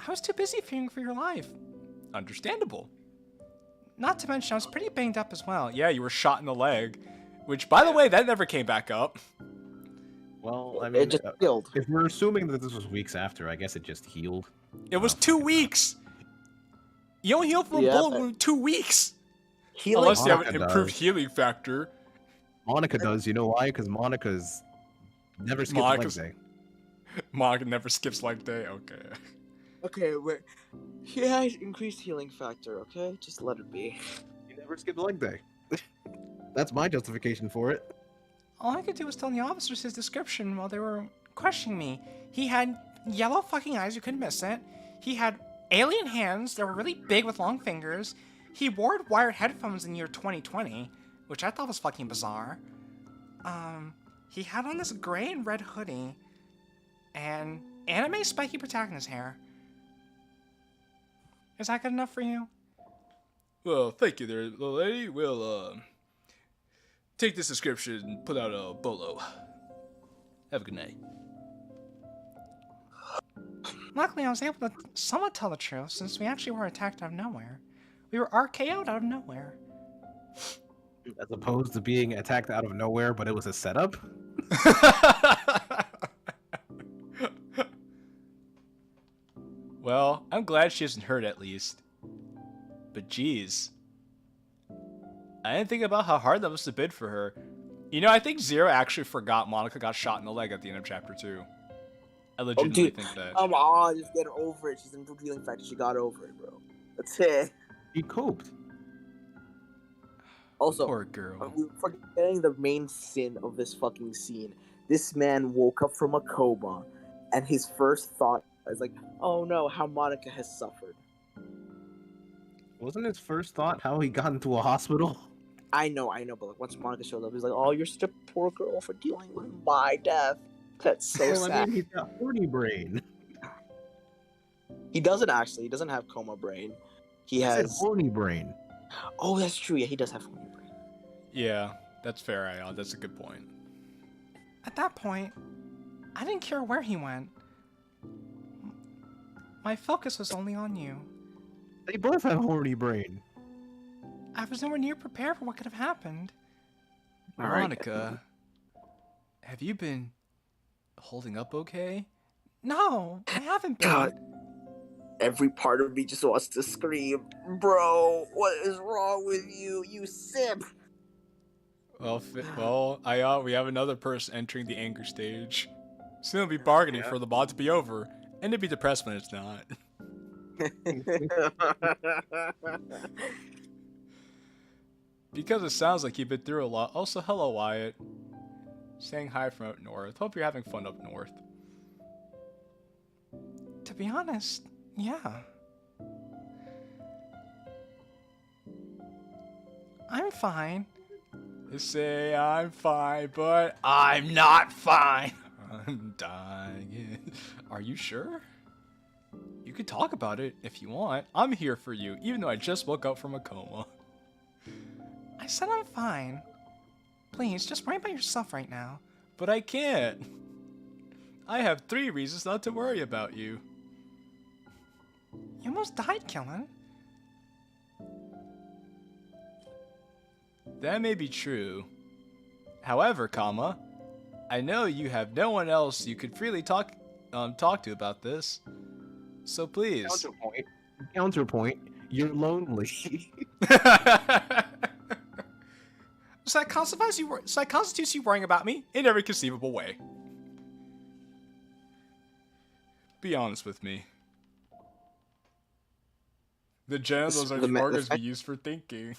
I was too busy fearing for your life. Understandable. Not to mention, I was pretty banged up as well. Yeah, you were shot in the leg. Which, by the way, that never came back up. Well, I mean, It just healed. if we're assuming that this was weeks after, I guess it just healed. It was 2 weeks! You don't heal from a bullet wound in 2 weeks! Healing. Unless you have an Monica improved does. healing factor. Monica does, you know why? Because Monica's never skipped leg day. Monica never skips leg day? Okay. Okay, wait. He has increased healing factor. Okay, just let it be. He never skipped leg day. That's my justification for it. All I could do was tell the officers his description while they were questioning me. He had yellow fucking eyes, you couldn't miss it. He had alien hands that were really big with long fingers. He wore wired headphones in the year 2020, which I thought was fucking bizarre. He had on this gray and red hoodie, and anime spiky protagonist hair. Is that good enough for you? Well, thank you there, little lady. We'll, take this description and put out a bolo. Have a good night. Luckily, I was able to somewhat tell the truth since we actually were attacked out of nowhere. We were RKO'd out of nowhere. As opposed to being attacked out of nowhere, but it was a setup. Well, I'm glad she isn't hurt at least. But geez. I didn't think about how hard that must have been for her. You know, I think Zero actually forgot Monica got shot in the leg at the end of chapter 2. I legitimately think that. Come on, just get over it. She's in improved healing factor. She got over it, bro. That's it. He coped. Also, Poor girl. we're forgetting the main sin of this fucking scene. This man woke up from a coma, and his first thought is like, "Oh no, how Monica has suffered." Wasn't his first thought how he got into a hospital? I know, but like once Monica showed up, he's like, "Oh, you're such a poor girl for dealing with my death." That's so Well, sad. I mean, he's got horny brain. He doesn't actually. He doesn't have coma brain. He I said has. horny brain. Oh, that's true. Yeah, he does have horny brain. Yeah, that's fair, Ion. That's a good point. At that point, I didn't care where he went. My focus was only on you. They both have horny brain. I was nowhere near prepared for what could have happened. All right. Monica, have you been holding up okay? No, I haven't been. God. Every part of me just wants to scream, "Bro, what is wrong with you? You simp!" Well, Ion, we have another person entering the anger stage. Soon we'll be bargaining for the mod to be over, and to be depressed when it's not. Because it sounds like you've been through a lot. Also, hello, Wyatt. Saying hi from up north. Hope you're having fun up north. To be honest, yeah. I'm fine. They say I'm fine, but I'm not fine. I'm dying. Are you sure? You could talk about it if you want. I'm here for you, even though I just woke up from a coma. I said I'm fine. Please, just worry about yourself right now. But I can't. I have 3 reasons not to worry about you. You almost died, Killen. That may be true. However, comma, I know you have no one else you could freely talk to about this. So please. Counterpoint. You're lonely. So that constitutes you worrying about me in every conceivable way. Be honest with me. The genitals are the organs we use for thinking.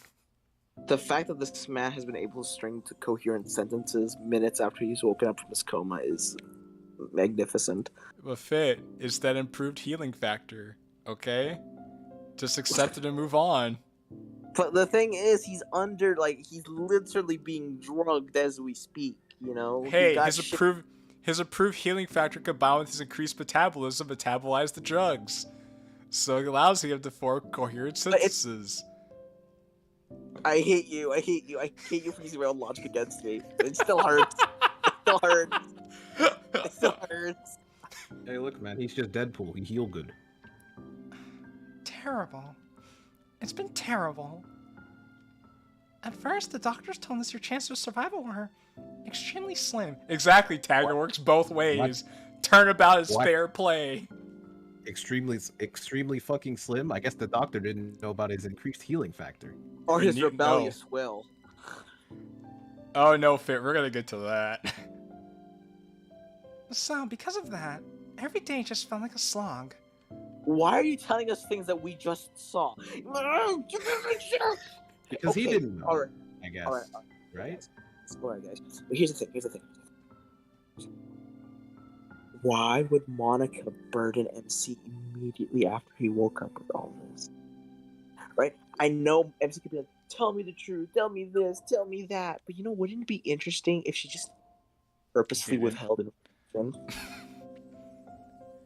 The fact that this man has been able to string to coherent sentences minutes after he's woken up from his coma is magnificent. But Fit, it's that improved healing factor, okay? Just accept it and move on. But the thing is, he's literally being drugged as we speak, you know? Hey, his approved healing factor combined with his increased metabolism metabolize the drugs. So it allows him to form coherent sentences. I hate you for using my own logic against me. It still hurts. It still hurts. Hey, look, man, he's just Deadpool. He heal good. Terrible. It's been terrible. At first, the doctors told us your chances of survival were extremely slim. Exactly, Tagger works both ways. Turnabout is fair play. Extremely fucking slim. I guess the doctor didn't know about his increased healing factor. Or his rebellious will. Oh no, Fit, we're gonna get to that. So, because of that, every day just felt like a slog. Why are you telling us things that we just saw? Because he didn't know. All right. I guess. All right. Right? All right, guys. But here's the thing. Why would Monica burden MC immediately after he woke up with all this? Right? I know MC could be like, tell me the truth, tell me this, tell me that. But you know, wouldn't it be interesting if she just purposely withheld information?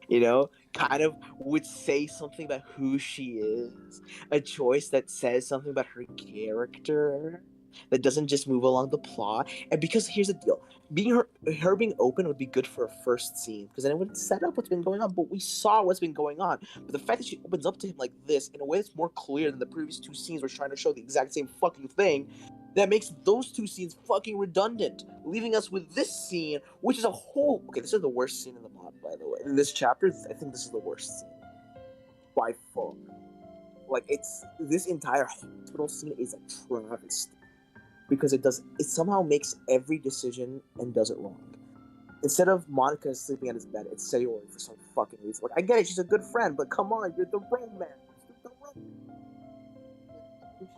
You know, kind of would say something about who she is. A choice that says something about her character. That doesn't just move along the plot. And because here's the deal. her being open would be good for a first scene because then it would set up what's been going on. But we saw what's been going on. But the fact that she opens up to him like this in a way that's more clear than the previous two scenes were trying to show the exact same fucking thing, that makes those two scenes fucking redundant, leaving us with this scene, which is a whole. Okay, this is the worst scene in the mod, by the way. In this chapter, I think this is the worst scene by far. Like it's this entire hospital scene is a travesty. Because it somehow makes every decision and does it wrong. Instead of Monica sleeping at his bed, it's Sayori for some fucking reason. Like, I get it, she's a good friend, but come on, you're the wrong man. You're the wrong man.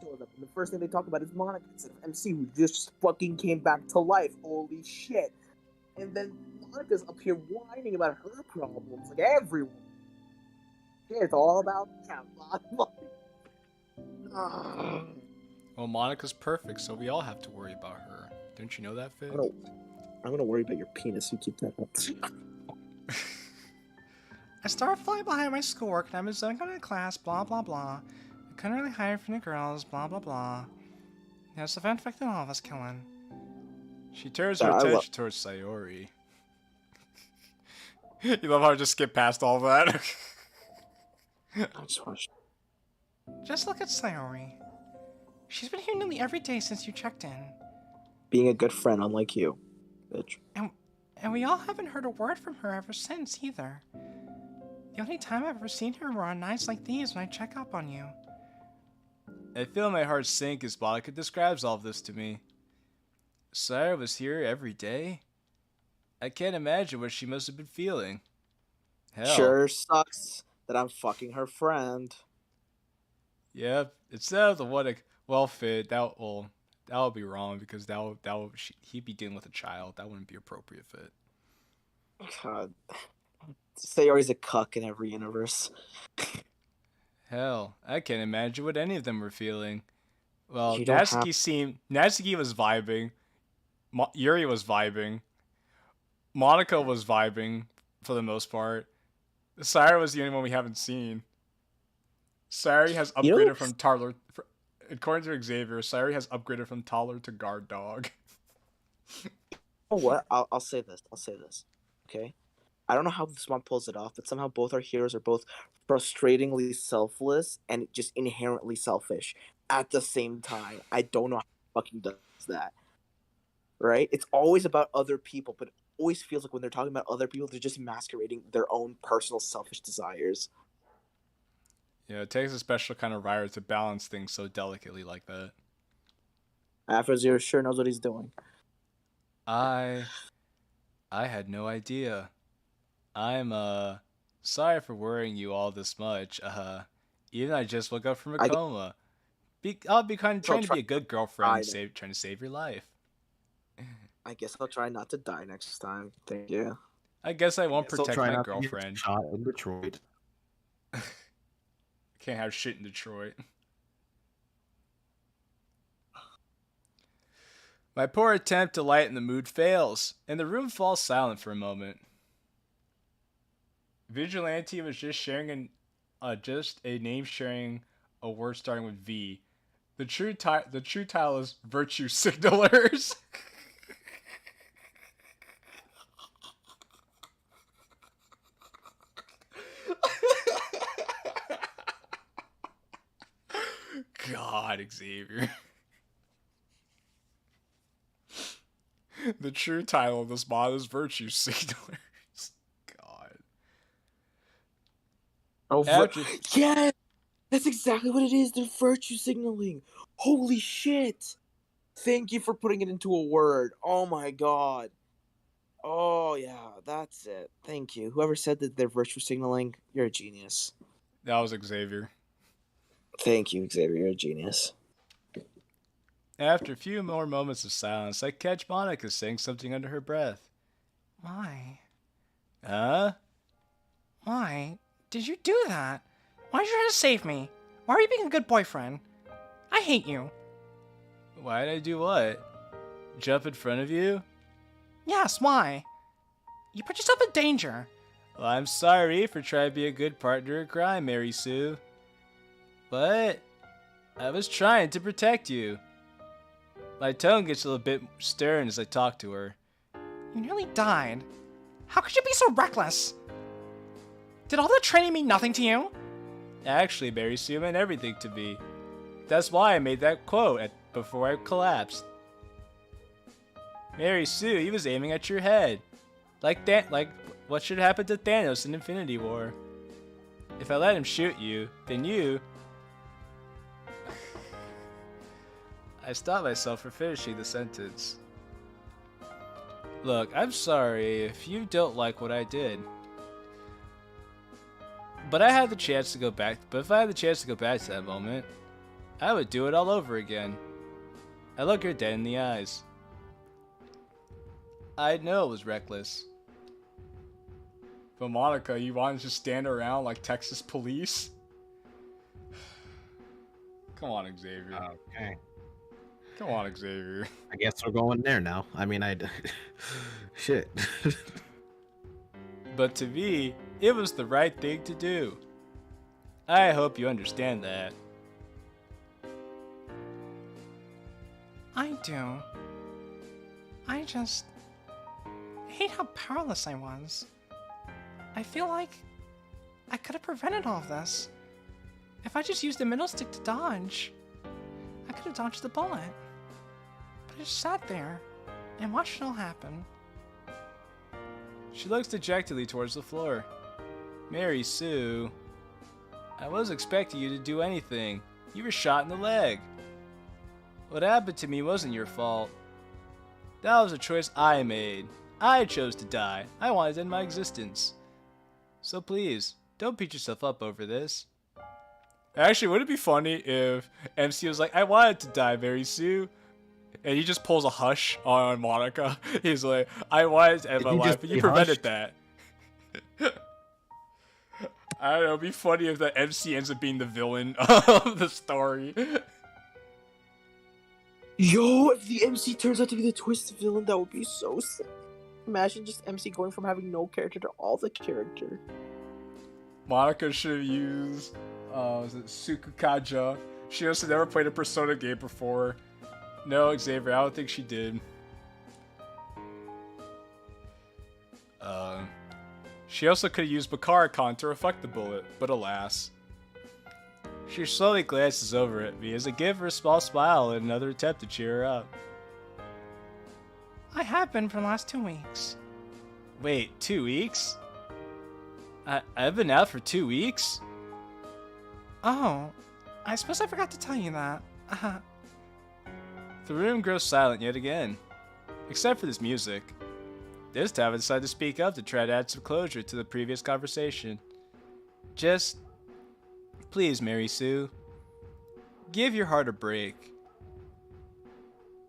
Shows up, and the first thing they talk about is Monica instead of MC, who just fucking came back to life. Holy shit. And then Monica's up here whining about her problems, like everyone. Yeah, it's all about Well, Monica's perfect, so we all have to worry about her. Don't you know that, Finn? I'm gonna worry about your penis. You keep that up. I started flying behind my schoolwork and I was zoning out of class, blah blah blah. I couldn't really hide from the girls, blah blah blah. This event affected all of us, Qilin. She turns her attention towards Sayori. You love how I just skip past all that? Just look at Sayori. She's been here nearly every day since you checked in. Being a good friend, unlike you, bitch. And we all haven't heard a word from her ever since, either. The only time I've ever seen her were on nights like these when I check up on you. I feel my heart sink as Monica describes all of this to me. Sarah was here every day? I can't imagine what she must have been feeling. Hell. Sure sucks that I'm fucking her friend. Yep, instead of the one... Well, Fit, that would be wrong because he'd be dealing with a child. That wouldn't be appropriate, Fit. God, Sayori's a cuck in every universe. Hell, I can't imagine what any of them were feeling. Well, Natsuki was vibing, Yuri was vibing, Monica was vibing for the most part. Sarah was the only one we haven't seen. Sayori has upgraded from toddler. According to Xavier, Sayori has upgraded from toddler to guard dog. Oh, what? I'll say this. Okay? I don't know how this one pulls it off, but somehow both our heroes are both frustratingly selfless and just inherently selfish at the same time. I don't know how it fucking does that. Right? It's always about other people, but it always feels like when they're talking about other people, they're just masquerading their own personal selfish desires. Yeah, it takes a special kind of writer to balance things so delicately like that. Afro Zero sure knows what he's doing. I had no idea. I'm sorry for worrying you all this much. Even I just woke up from a coma. I'll be trying to be a good girlfriend, trying to save your life. I guess I'll try not to die next time. Thank you. I guess I won't protect my girlfriend. Shot in Detroit. Can't have shit in Detroit. My poor attempt to lighten the mood fails, and the room falls silent for a moment. Vigilante was just sharing just a name sharing a word starting with V. The true title is Virtue Signalers. God, Xavier. The true title of this mod is Virtue Signalers. God. Oh, yeah! That's exactly what it is. They're virtue signaling. Holy shit! Thank you for putting it into a word. Oh my god. Oh yeah, that's it. Thank you. Whoever said that they're virtue signaling, you're a genius. That was Xavier. Thank you, Xavier. You're a genius. After a few more moments of silence, I catch Monica saying something under her breath. Why? Huh? Why? Did you do that? Why did you try to save me? Why are you being a good boyfriend? I hate you. Why did I do what? Jump in front of you? Yes, why? You put yourself in danger. Well, I'm sorry for trying to be a good partner in crime, Mary Sue. But I was trying to protect you. My tone gets a little bit stern as I talk to her. You nearly died. How could you be so reckless? Did all that training mean nothing to you? Actually, Mary Sue meant everything to me. That's why I made that quote before I collapsed. Mary Sue, he was aiming at your head. Like what should happen to Thanos in Infinity War. If I let him shoot you, then you... I stopped myself from finishing the sentence. Look, I'm sorry if you don't like what I did. But I had the chance to go back. But if I had the chance to go back to that moment, I would do it all over again. I look her dead in the eyes. I know it was reckless. But Monica, you want to just stand around like Texas police? Come on, Xavier. Okay. Come on, Xavier. I guess we're going there now. I mean, shit. But to me, it was the right thing to do. I hope you understand that. I do. I just hate how powerless I was. I feel like I could have prevented all of this. If I just used the middle stick to dodge, I could have dodged the bullet. But I just sat there and watched it all happen. She looks dejectedly towards the floor. Mary Sue, I wasn't expecting you to do anything. You were shot in the leg. What happened to me wasn't your fault. That was a choice I made. I chose to die. I wanted to end my existence. So please, don't beat yourself up over this. Actually, would it be funny if MC was like, I wanted to die, Mary Sue? And he just pulls a hush on Monica. He's like, I wanted to end my life, but you prevented that. I don't know, it'd be funny if the MC ends up being the villain of the story. Yo, if the MC turns out to be the twisted villain, that would be so sick. Imagine just MC going from having no character to all the character. Monica should have used, was it Sukukaja? She also never played a Persona game before. No, Xavier, I don't think she did. She also could have used Bakaricon to reflect the bullet, but alas. She slowly glances over at me as I give her a small smile in another attempt to cheer her up. I have been for the last 2 weeks. Wait, 2 weeks? I've been out for 2 weeks? Oh, I suppose I forgot to tell you that. The room grows silent yet again, except for this music. This time I decide to speak up to try to add some closure to the previous conversation. Just, please, Mary Sue, give your heart a break.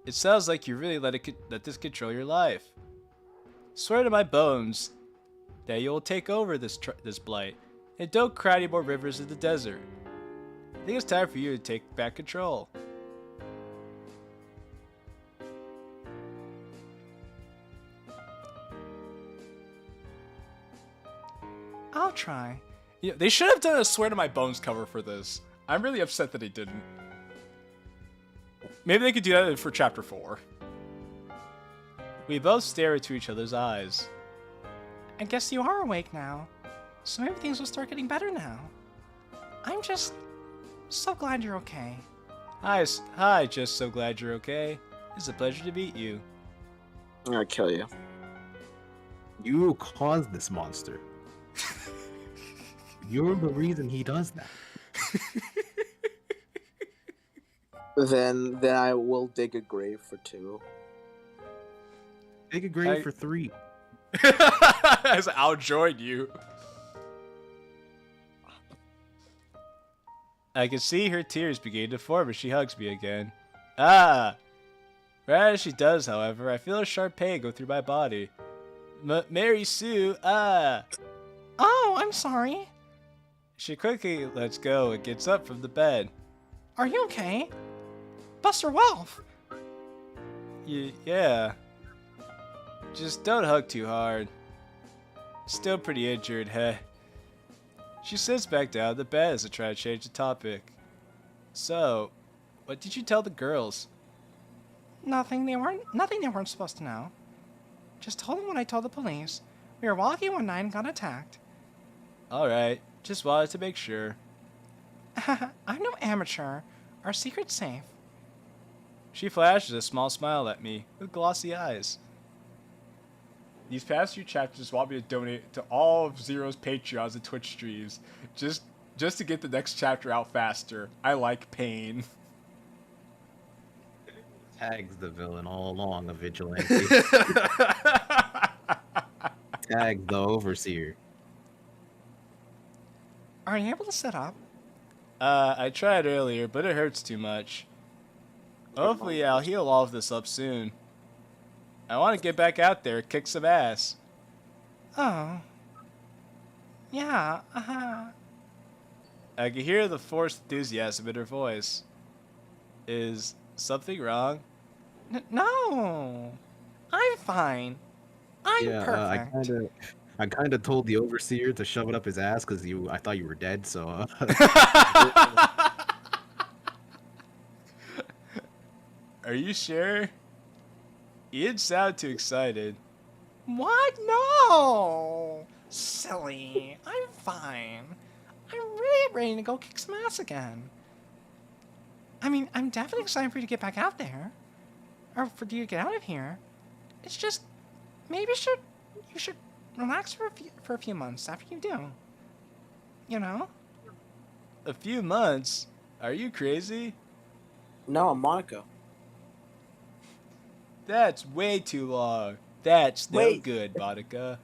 It sounds like you really let this control your life. Swear to my bones that you'll take over this blight, and don't cry any more rivers in the desert. I think it's time for you to take back control. I'll try. Yeah, they should have done a Swear to My Bones cover for this. I'm really upset that they didn't. Maybe they could do that for Chapter 4. We both stare into each other's eyes. I guess you are awake now, so maybe things will start getting better now. I'm just so glad you're okay. Hi, just so glad you're okay. It's a pleasure to meet you. I'm gonna kill you. You caused this monster. You're the reason he does that. Then I will dig a grave for 2. Dig a grave for 3. As I'll join you. I can see her tears begin to form as she hugs me again. Right as she does, however, I feel a sharp pain go through my body. Mary Sue, Oh, I'm sorry. She quickly lets go and gets up from the bed. Are you okay? Buster Wolf! Yeah. Just don't hug too hard. Still pretty injured, heh. She sits back down on the bed as I try to change the topic. So, what did you tell the girls? Nothing they weren't supposed to know. Just told him what I told the police. We were walking one night and got attacked. Alright, just wanted to make sure. I'm no amateur. Our secret's safe. She flashes a small smile at me with glossy eyes. These past few chapters want me to donate to all of Zero's Patreons and Twitch streams, just to get the next chapter out faster. I like pain. Tags the villain all along, a vigilante. Tags the overseer. Are you able to sit up? I tried earlier, but it hurts too much. Hopefully I'll heal all of this up soon. I want to get back out there and kick some ass. Oh. Yeah, I can hear the forced enthusiasm in her voice. Is something wrong? No. I'm fine. I'm perfect. I kind of told the overseer to shove it up his ass because I thought you were dead. So. Are you sure? You didn't sound too excited. What? No. Silly. I'm fine. I'm really ready to go kick some ass again. I mean, I'm definitely excited for you to get back out there. Or for you to get out of here. It's just, maybe you should relax for a few months after you do. You know? A few months? Are you crazy? No, I'm Monica. That's way too long. That's no Wait. good, Monica.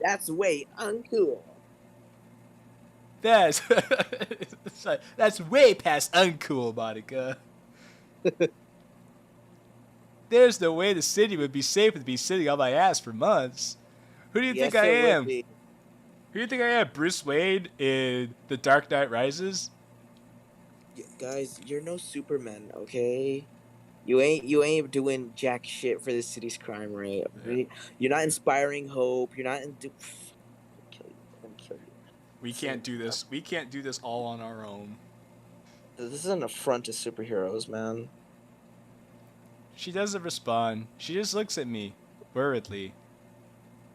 That's way uncool. That's that's way past uncool, Monica. There's no way the city would be safe with me sitting on my ass for months. Who do you think I am? Who do you think I am? Bruce Wayne in The Dark Knight Rises? Guys, you're no Superman, okay? You ain't doing jack shit for the city's crime rate. Yeah. You're not inspiring hope. You're not in. I'll kill you. We can't do this. We can't do this all on our own. This is an affront to superheroes, man. She doesn't respond. She just looks at me, worriedly.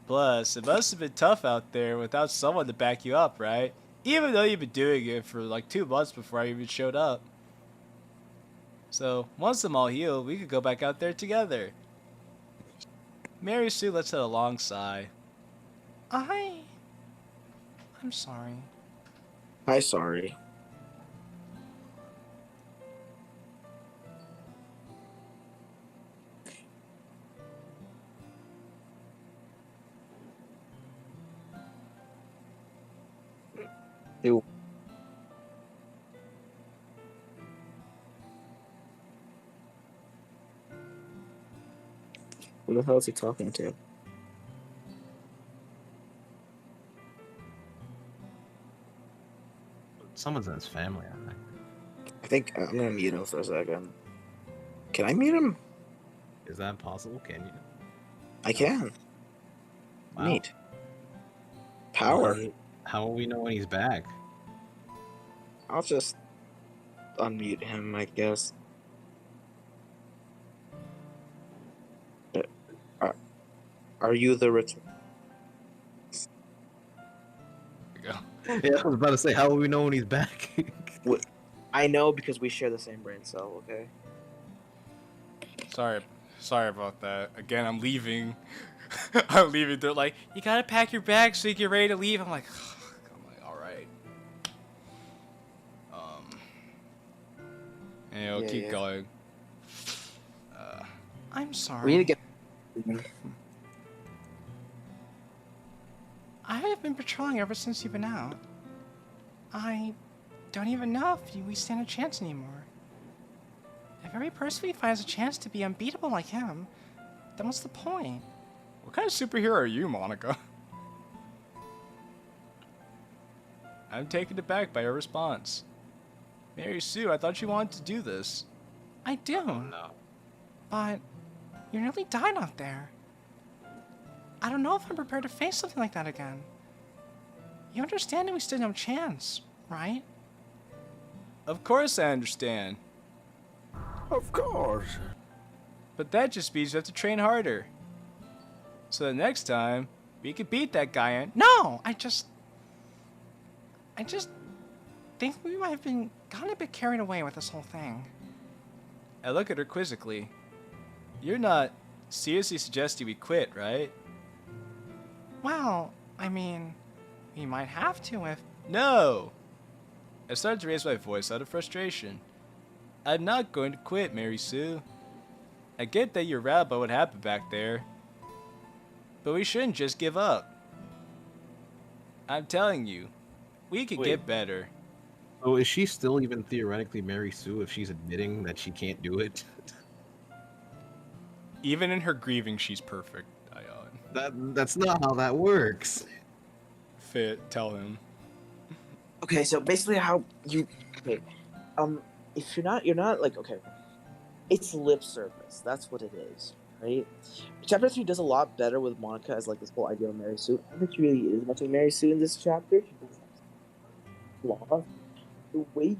Plus, it must have been tough out there without someone to back you up, right? Even though you've been doing it for like 2 months before I even showed up. So, once I'm all healed, we could go back out there together. Mary Sue lets out a long sigh. I'm sorry. Hi, sorry. Ew. Who the hell is he talking to? Someone's in his family, I think. I think I'm gonna mute him for a second. Can I mute him? Is that possible? Can you? I can. Wow. Neat. Power. How will we know when he's back? I'll just unmute him, I guess. Are you the return? There you go. Yeah, I was about to say, how will we know when he's back? I know because we share the same brain cell, okay? Sorry about that. Again, I'm leaving. I'm leaving. They're like, you gotta pack your bags so you get ready to leave. I'm like, all right. And we'll keep going. I'm sorry. We need to get. I have been patrolling ever since you've been out. I don't even know if we stand a chance anymore. If every person we find has a chance to be unbeatable like him, then what's the point? What kind of superhero are you, Monica? I'm taken aback by her response. Mary Sue, I thought you wanted to do this. I do. No. But you nearly died out there. I don't know if I'm prepared to face something like that again. You understand that we stood no chance, right? Of course I understand. Of course. But that just means you have to train harder. So the next time, we could beat that guy and... No, I just think we might have been gotten a bit carried away with this whole thing. I look at her quizzically. You're not seriously suggesting we quit, right? Well, I mean, we might have to if... No! I started to raise my voice out of frustration. I'm not going to quit, Mary Sue. I get that you're rattled by what happened back there. But we shouldn't just give up. I'm telling you, we could get better. So is she still even theoretically Mary Sue if she's admitting that she can't do it? Even in her grieving, she's perfect, Ion. That's not how that works. Fit, tell him. Okay, so basically how you if you're not like okay. It's lip service. That's what it is, right? Chapter 3 does a lot better with Monica as like this whole idea of Mary Sue. I think she really is much of Mary Sue in this chapter. She does have flaws. The way you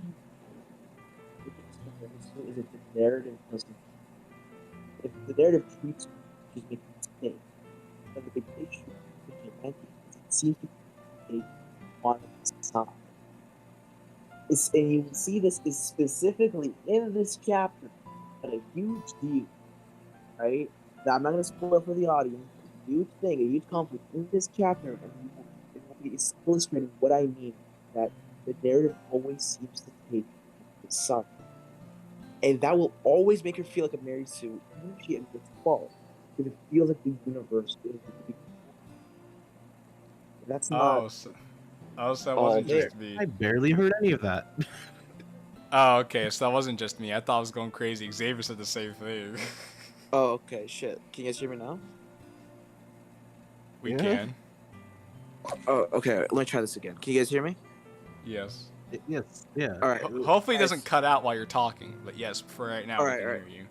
Mary Sue is if the narrative doesn't. If the narrative treats her, she's making mistakes. And the big issue with Vigilante is it seems to be Monica's side. And you will see this is specifically in this chapter at a huge deal, right? Now, I'm not going to spoil for the audience. It's a huge thing, a huge conflict in this chapter, and it's illustrating what I mean, that the narrative always seems to take the side. And that will always make her feel like a Mary Sue, even if she admits fault, because it feels like the universe is the That's not... Oh, so that wasn't just me. I barely heard any of that. Oh, okay, so that wasn't just me. I thought I was going crazy. Xavier said the same thing. Oh, okay, shit. Can you guys hear me now? We can. Oh, okay. Let me try this again. Can you guys hear me? Yes. Yes, yeah. All right. Hopefully it doesn't cut out while you're talking, but yes, for right now, we can hear you.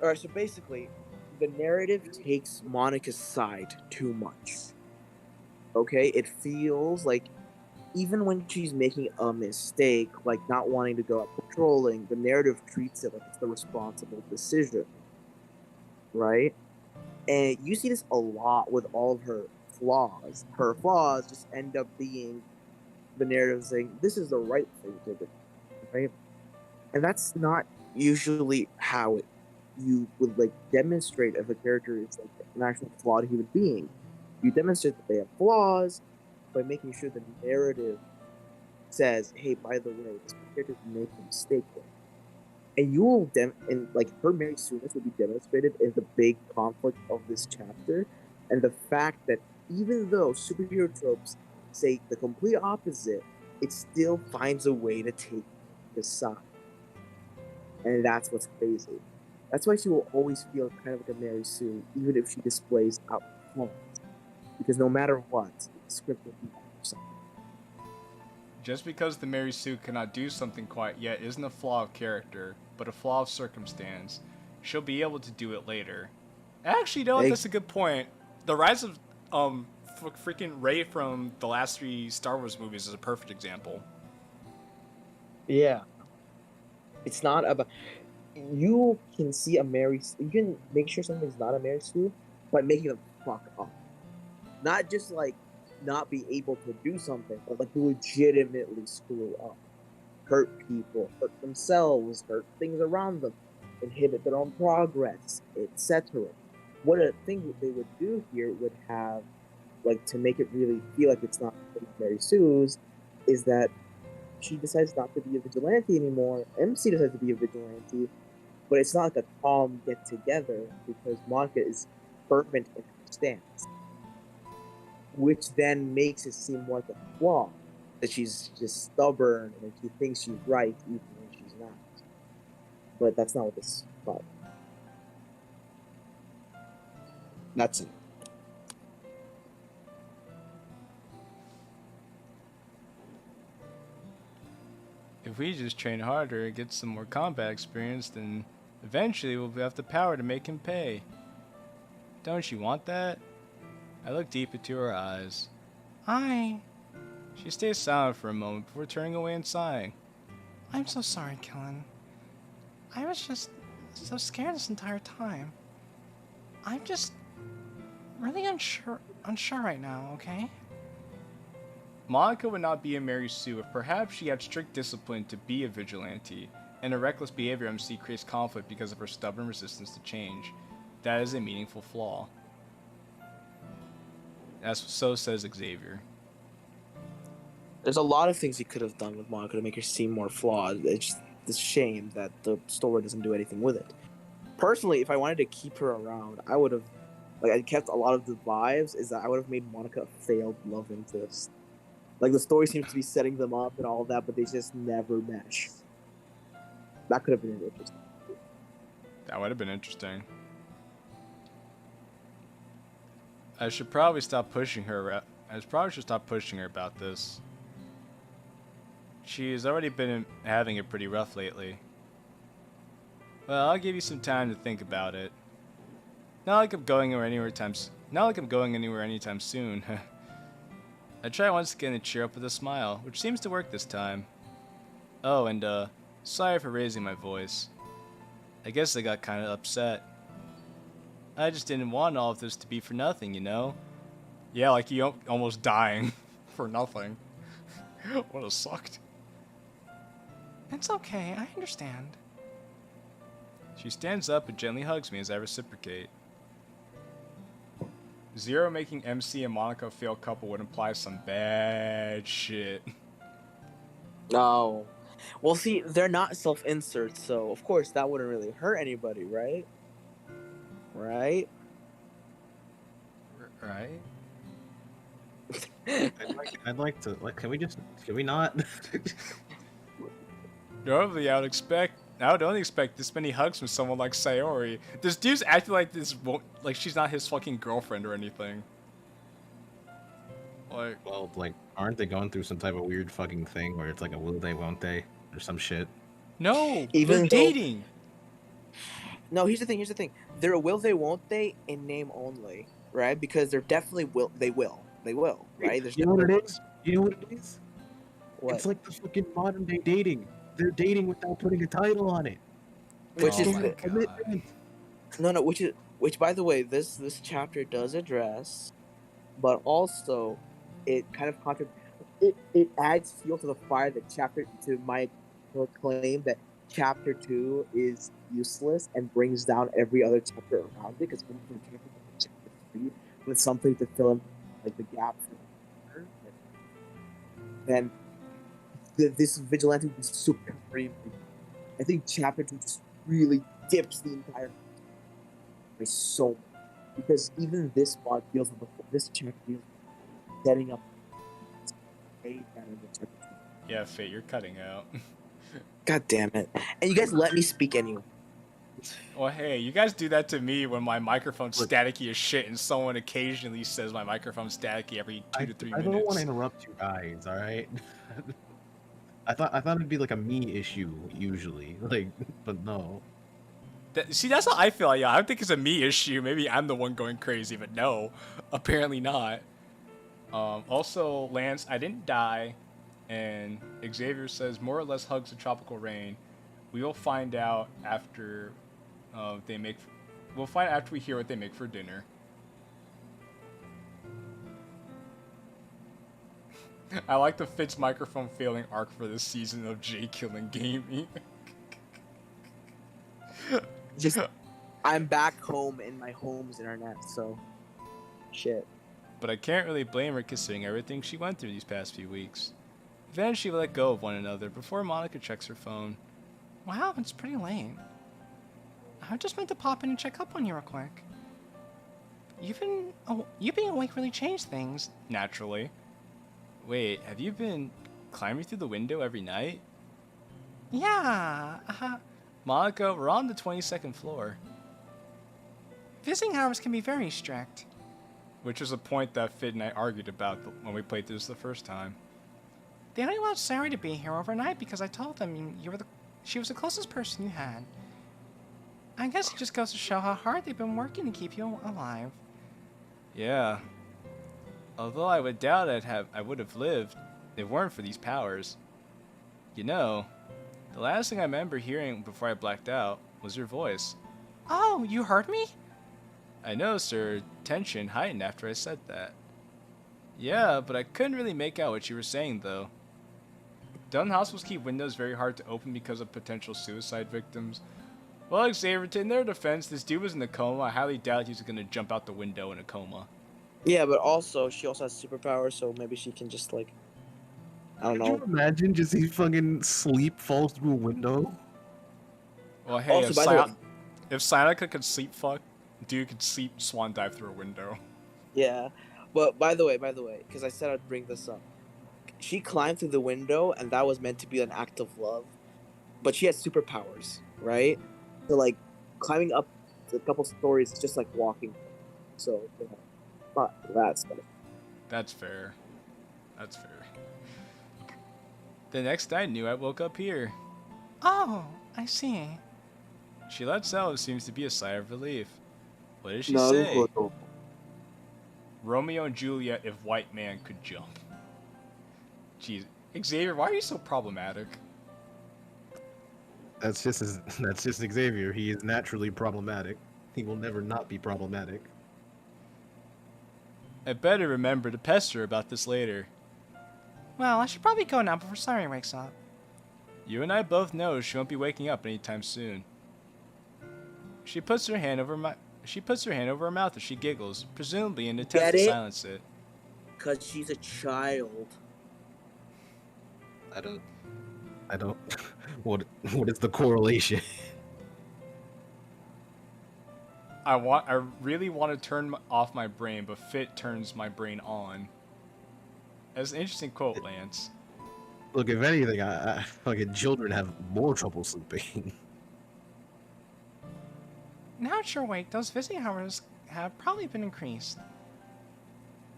All right, so basically, the narrative takes Monica's side too much. Okay? It feels like even when she's making a mistake, like not wanting to go out patrolling, the narrative treats it like it's the responsible decision. Right? And you see this a lot with all of her flaws. Her flaws just end up being the narrative saying, this is the right thing to do. Right? And that's not usually how you would like demonstrate if a character is like an actual flawed human being. You demonstrate that they have flaws by making sure the narrative says, hey, by the way, this character is making a mistake there. And you will and like her Mary Sue-ness will be demonstrated in the big conflict of this chapter, and the fact that even though superhero tropes say the complete opposite, it still finds a way to take the side. And that's what's crazy. That's why she will always feel kind of like a Mary Sue, even if she displays out flaws. Because no matter what, the script will be something. Just because the Mary Sue cannot do something quite yet isn't a flaw of character, but a flaw of circumstance. She'll be able to do it later. Actually, no, that's a good point. The rise of freaking Rey from the last 3 Star Wars movies is a perfect example. Yeah. It's not about... You can see a Mary... You can make sure something's not a Mary Sue by making them fuck up. Not just, like, not be able to do something, but, like, legitimately screw up. Hurt people, hurt themselves, hurt things around them, inhibit their own progress, etc. What a thing that they would do here would have, like, to make it really feel like it's not Mary Sue's, is that she decides not to be a vigilante anymore. MC decides to be a vigilante, but it's not like a calm get-together because Monica is fervent in her stance, which then makes it seem more like a flaw, that she's just stubborn and she thinks she's right even when she's not. But that's not what this is about. That's it. If we just train harder and get some more combat experience, then eventually we'll have the power to make him pay. Don't you want that? I look deep into her eyes. She stays silent for a moment before turning away and sighing. I'm so sorry, Kilin. I was just so scared this entire time. I'm just really unsure right now, okay? Monica would not be a Mary Sue if perhaps she had strict discipline to be a vigilante, and her reckless behavior MC creates conflict because of her stubborn resistance to change. That is a meaningful flaw. So says Xavier. There's a lot of things he could have done with Monica to make her seem more flawed. It's just a shame that the story doesn't do anything with it. Personally, if I wanted to keep her around, I would have, like, I kept a lot of the vibes. Is that I would have made Monica a failed love interest. Like, the story seems to be setting them up and all of that, but they just never mesh. That could have been interesting. That would have been interesting. I should probably stop pushing her. I probably should stop pushing her about this. She's already been having it pretty rough lately. Well, I'll give you some time to think about it. Not like I'm going anywhere anytime soon. I try once again to cheer up with a smile, which seems to work this time. Oh, and sorry for raising my voice. I guess I got kind of upset. I just didn't want all of this to be for nothing, you know? Yeah, like you almost dying for nothing. Would have sucked. It's okay, I understand. She stands up and gently hugs me as I reciprocate. Zero making MC and Monica a failed couple would imply some bad shit. Oh. Well, see, they're not self-inserts, so of course that wouldn't really hurt anybody, right? Right? Right? I'd like to, can we not? Normally I would only expect this many hugs from someone like Sayori. This dude's acting like like she's not his fucking girlfriend or anything. Like, Well, like, aren't they going through some type of weird fucking thing where it's like a will they, won't they, or some shit? no, Even they're though- dating. No, here's the thing. They're a will they, won't they in name only, right? Because they're definitely they will, right? There's You know what no- it is? You know what it is? What? It's like the fucking modern day dating. They're dating without putting a title on it. Which Oh is my God. commitment. No, which by the way, this chapter does address, but also it kind of it adds fuel to the fire to my claim that chapter 2 is useless and brings down every other chapter around it because chapter 3 with something to fill in like the gap for then this vigilante would be supreme. I think chapter 2 just really dips the entire so much because even this mod feels like this chapter feels like setting up way better than chapter 2. Yeah, Fate, you're cutting out. God damn it! And you guys let me speak anyway. Well, hey, you guys do that to me when my microphone's staticky as shit, and someone occasionally says my microphone's staticky every 2 to 3 I minutes. don't want to interrupt you guys, all right? I thought it'd be like a me issue usually, like, but no. See, that's what I feel like. Yeah, I think it's a me issue. Maybe I'm the one going crazy, but no, apparently not. Also, Lance, I didn't die, and Xavier says more or less hugs of tropical rain. We will find out after We'll find out after we hear what they make for dinner. I like the Fitz microphone failing arc for this season of JQilin Gaming. Just, I'm back home in my home's internet, so shit. But I can't really blame her considering everything she went through these past few weeks. Eventually we let go of one another before Monica checks her phone. Wow, it's pretty late. I just meant to pop in and check up on you real quick. You being awake really changed things. Naturally. Wait, have you been climbing through the window every night? Yeah, Monica, we're on the 22nd floor. visiting hours can be very strict. Which is a point that Fid and I argued about when we played this the first time. They only allowed Sari to be here overnight because I told them she was the closest person you had. I guess it just goes to show how hard they've been working to keep you alive. Yeah. Although I would doubt I would have lived if it weren't for these powers. You know, the last thing I remember hearing before I blacked out was your voice. Oh, you heard me? I noticed her tension heightened after I said that. Yeah, but I couldn't really make out what you were saying, though. Don't hospitals keep windows very hard to open because of potential suicide victims? Well, Xavier, in their defense, this dude was in a coma. I highly doubt he's gonna jump out the window in a coma. Yeah, but also she also has superpowers, so maybe she can just like, I don't know. Could you imagine just he fucking sleep falls through a window? Well, hey, Also, by the way, if Sinica could sleep fuck, dude could sleep swan dive through a window. yeah, but by the way, because I said I'd bring this up, she climbed through the window, and that was meant to be an act of love, but she has superpowers, right? So like, climbing up a couple stories is just like walking, so not that special. That's fair. That's fair. The next I knew, I woke up here. Oh, I see. She lets out what seems to be a sigh of relief. What did she say? Romeo and Juliet if white man could jump. Jeez. Xavier, why are you so problematic? That's just Xavier. He is naturally problematic. He will never not be problematic. I better remember to pester her about this later. Well, I should probably go now before Sari wakes up. You and I both know she won't be waking up anytime soon. She puts her hand over her mouth as she giggles, presumably in an attempt to silence it. Cause she's a child. I don't. What is the correlation? I really want to turn off my brain, but Fit turns my brain on. That's an interesting quote, Lance. Look, if anything, I fucking children have more trouble sleeping. Now that you're awake, those visiting hours have probably been increased.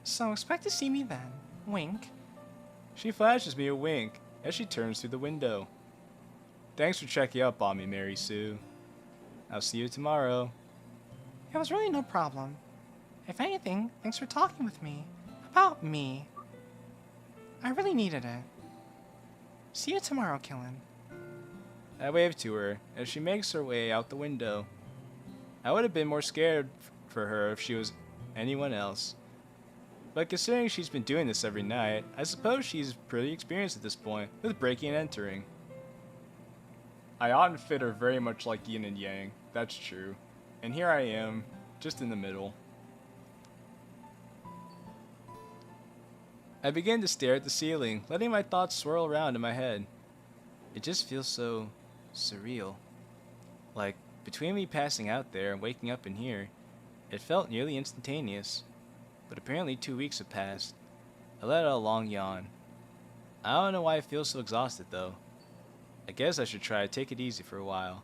So expect to see me then. Wink. She flashes me a wink as she turns through the window. Thanks for checking up on me, Mary Sue. I'll see you tomorrow. It was really no problem. If anything, thanks for talking with me. About me. I really needed it. See you tomorrow, Killin. I wave to her as she makes her way out the window. I would have been more scared for her if she was anyone else. But considering she's been doing this every night, I suppose she's pretty experienced at this point with breaking and entering. Ayat and Fit are very much like yin and yang, that's true. And here I am, just in the middle. I begin to stare at the ceiling, letting my thoughts swirl around in my head. It just feels so surreal. Like, between me passing out there and waking up in here, it felt nearly instantaneous. But apparently 2 weeks have passed. I let out a long yawn. I don't know why I feel so exhausted though. I guess I should try to take it easy for a while.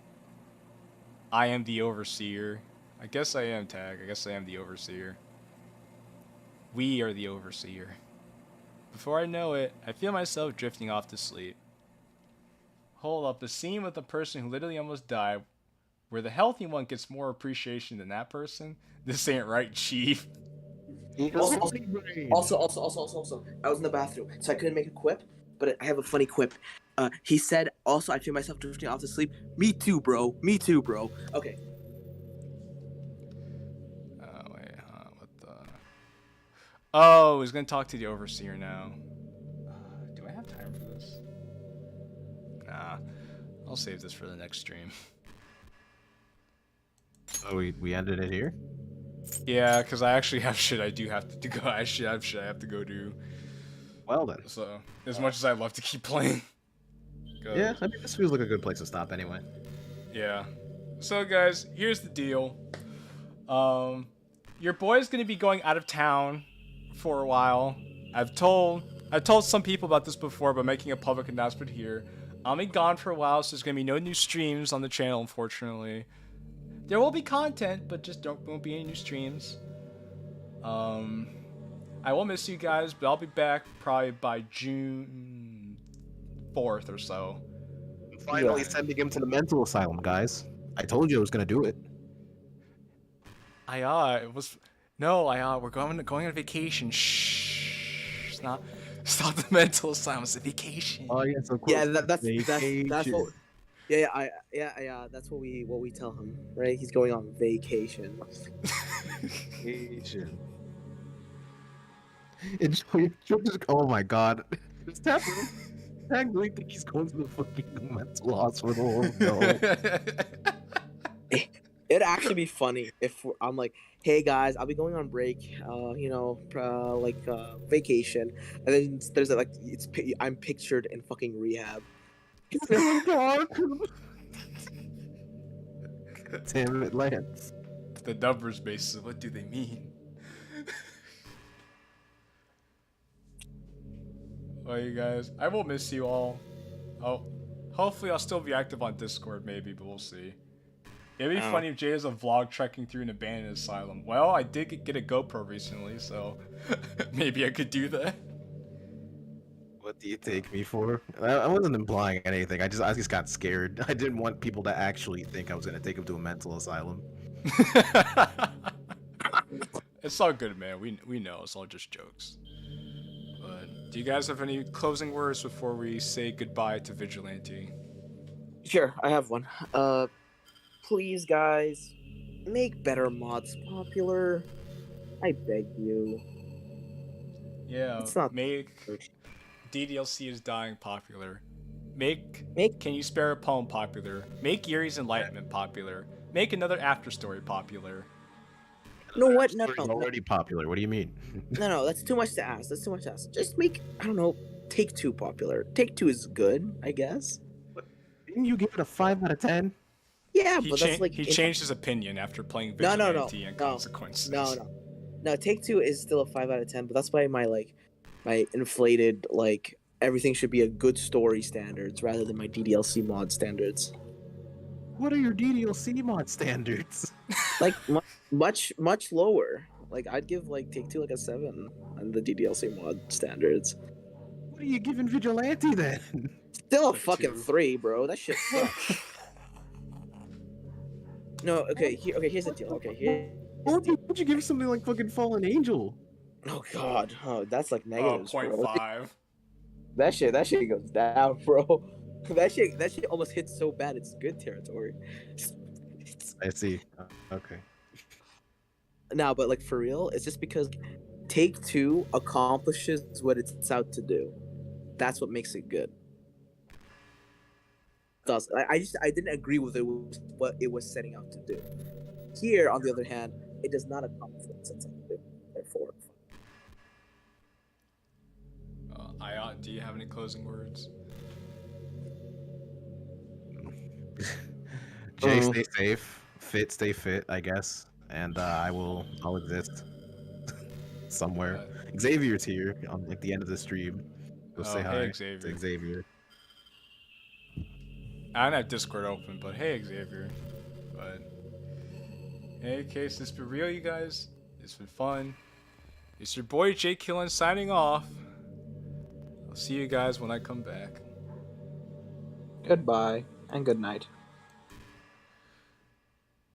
I am the overseer. I guess I am, Tag. I guess I am the overseer. We are the overseer. Before I know it, I feel myself drifting off to sleep. Hold up, the scene with the person who literally almost died, where the healthy one gets more appreciation than that person? This ain't right, Chief. Also, I was in the bathroom, so I couldn't make a quip, but I have a funny quip. He said, also, I feel myself drifting off to sleep. Me too, bro. Me too, bro. Okay. Wait, what the... Oh, he's gonna talk to the overseer now. Do I have time for this? Nah, I'll save this for the next stream. Oh, we ended it here? Yeah, because I actually have shit I do have to go. I actually have shit I have to go do. Well then. So, as much as I'd love to keep playing. Yeah, I mean, this feels like a good place to stop anyway. Yeah. So, guys, here's the deal. Your boy's gonna be going out of town for a while. I've told some people about this before, but making a public announcement here. I'll be gone for a while, so there's gonna be no new streams on the channel, unfortunately. There will be content, but just won't be any new streams. I will miss you guys, but I'll be back probably by June 4th or so. Finally sending him to the mental asylum, guys. I told you I was gonna do it. We're going on vacation. Shh. Stop the mental asylum. It's a vacation. Oh yes, of course. Yeah, that's what. Yeah. That's what we tell him, right? He's going on vacation. Asian. Enjoy. Oh my god. Just tag Link think he's going to the fucking mental hospital. No. It'd actually be funny if I'm like, hey guys, I'll be going on break, vacation, and then there's like I'm pictured in fucking rehab. Oh god. Damn it, Lance. The numbers basis, what do they mean? Well, you guys, I will miss you all. Oh, hopefully I'll still be active on Discord, maybe, but we'll see. It'd be funny if Jay has a vlog trekking through an abandoned asylum. Well, I did get a GoPro recently, so maybe I could do that. What do you take me for? I wasn't implying anything. I just got scared. I didn't want people to actually think I was gonna take him to a mental asylum. It's all good, man. We know it's all just jokes. But do you guys have any closing words before we say goodbye to Vigilante? Sure, I have one. Please, guys, make better mods popular. I beg you. Yeah, It's not make DDLC is dying popular. Make Make- Can You Spare a Poem popular. Make Yuri's Enlightenment popular. Make another After Story popular. No, what? It's already popular. What do you mean? No. That's too much to ask. Just make, I don't know, Take Two popular. Take Two is good, I guess. Didn't you give it a 5 out of 10? Yeah, He, but that's like he changed his opinion after playing No, Vigilante and Consequences. No. Take Two is still a 5 out of 10, but that's why my inflated everything should be a good story standards rather than my DDLC mod standards. What are your DDLC mod standards? Much lower. I'd give Take Two a 7 on the DDLC mod standards. What are you giving Vigilante then? Still a Take fucking 2. 3, bro. That shit sucks. No, here's the deal. Would you give something like fucking Fallen Angel? Oh god. Oh, that's negatives, bro. 0.5. That shit goes down, bro. That shit almost hits so bad it's good territory. I see. Okay. No, but for real, it's just because Take Two accomplishes what it's out to do. That's what makes it good. Thus, I didn't agree with what it was setting out to do. Here, on the other hand, it does not accomplish what it sets out to do. Therefore, Ion, do you have any closing words? Jay, stay safe. Fit, stay fit, I guess. And I'll exist somewhere. Xavier's here on the end of the stream. Go say hi hey, Xavier. to Xavier. I don't have Discord open, but hey, Xavier. But in any case, it's been real, you guys. It's been fun. It's your boy JQilin signing off. I'll see you guys when I come back. goodbye and good night.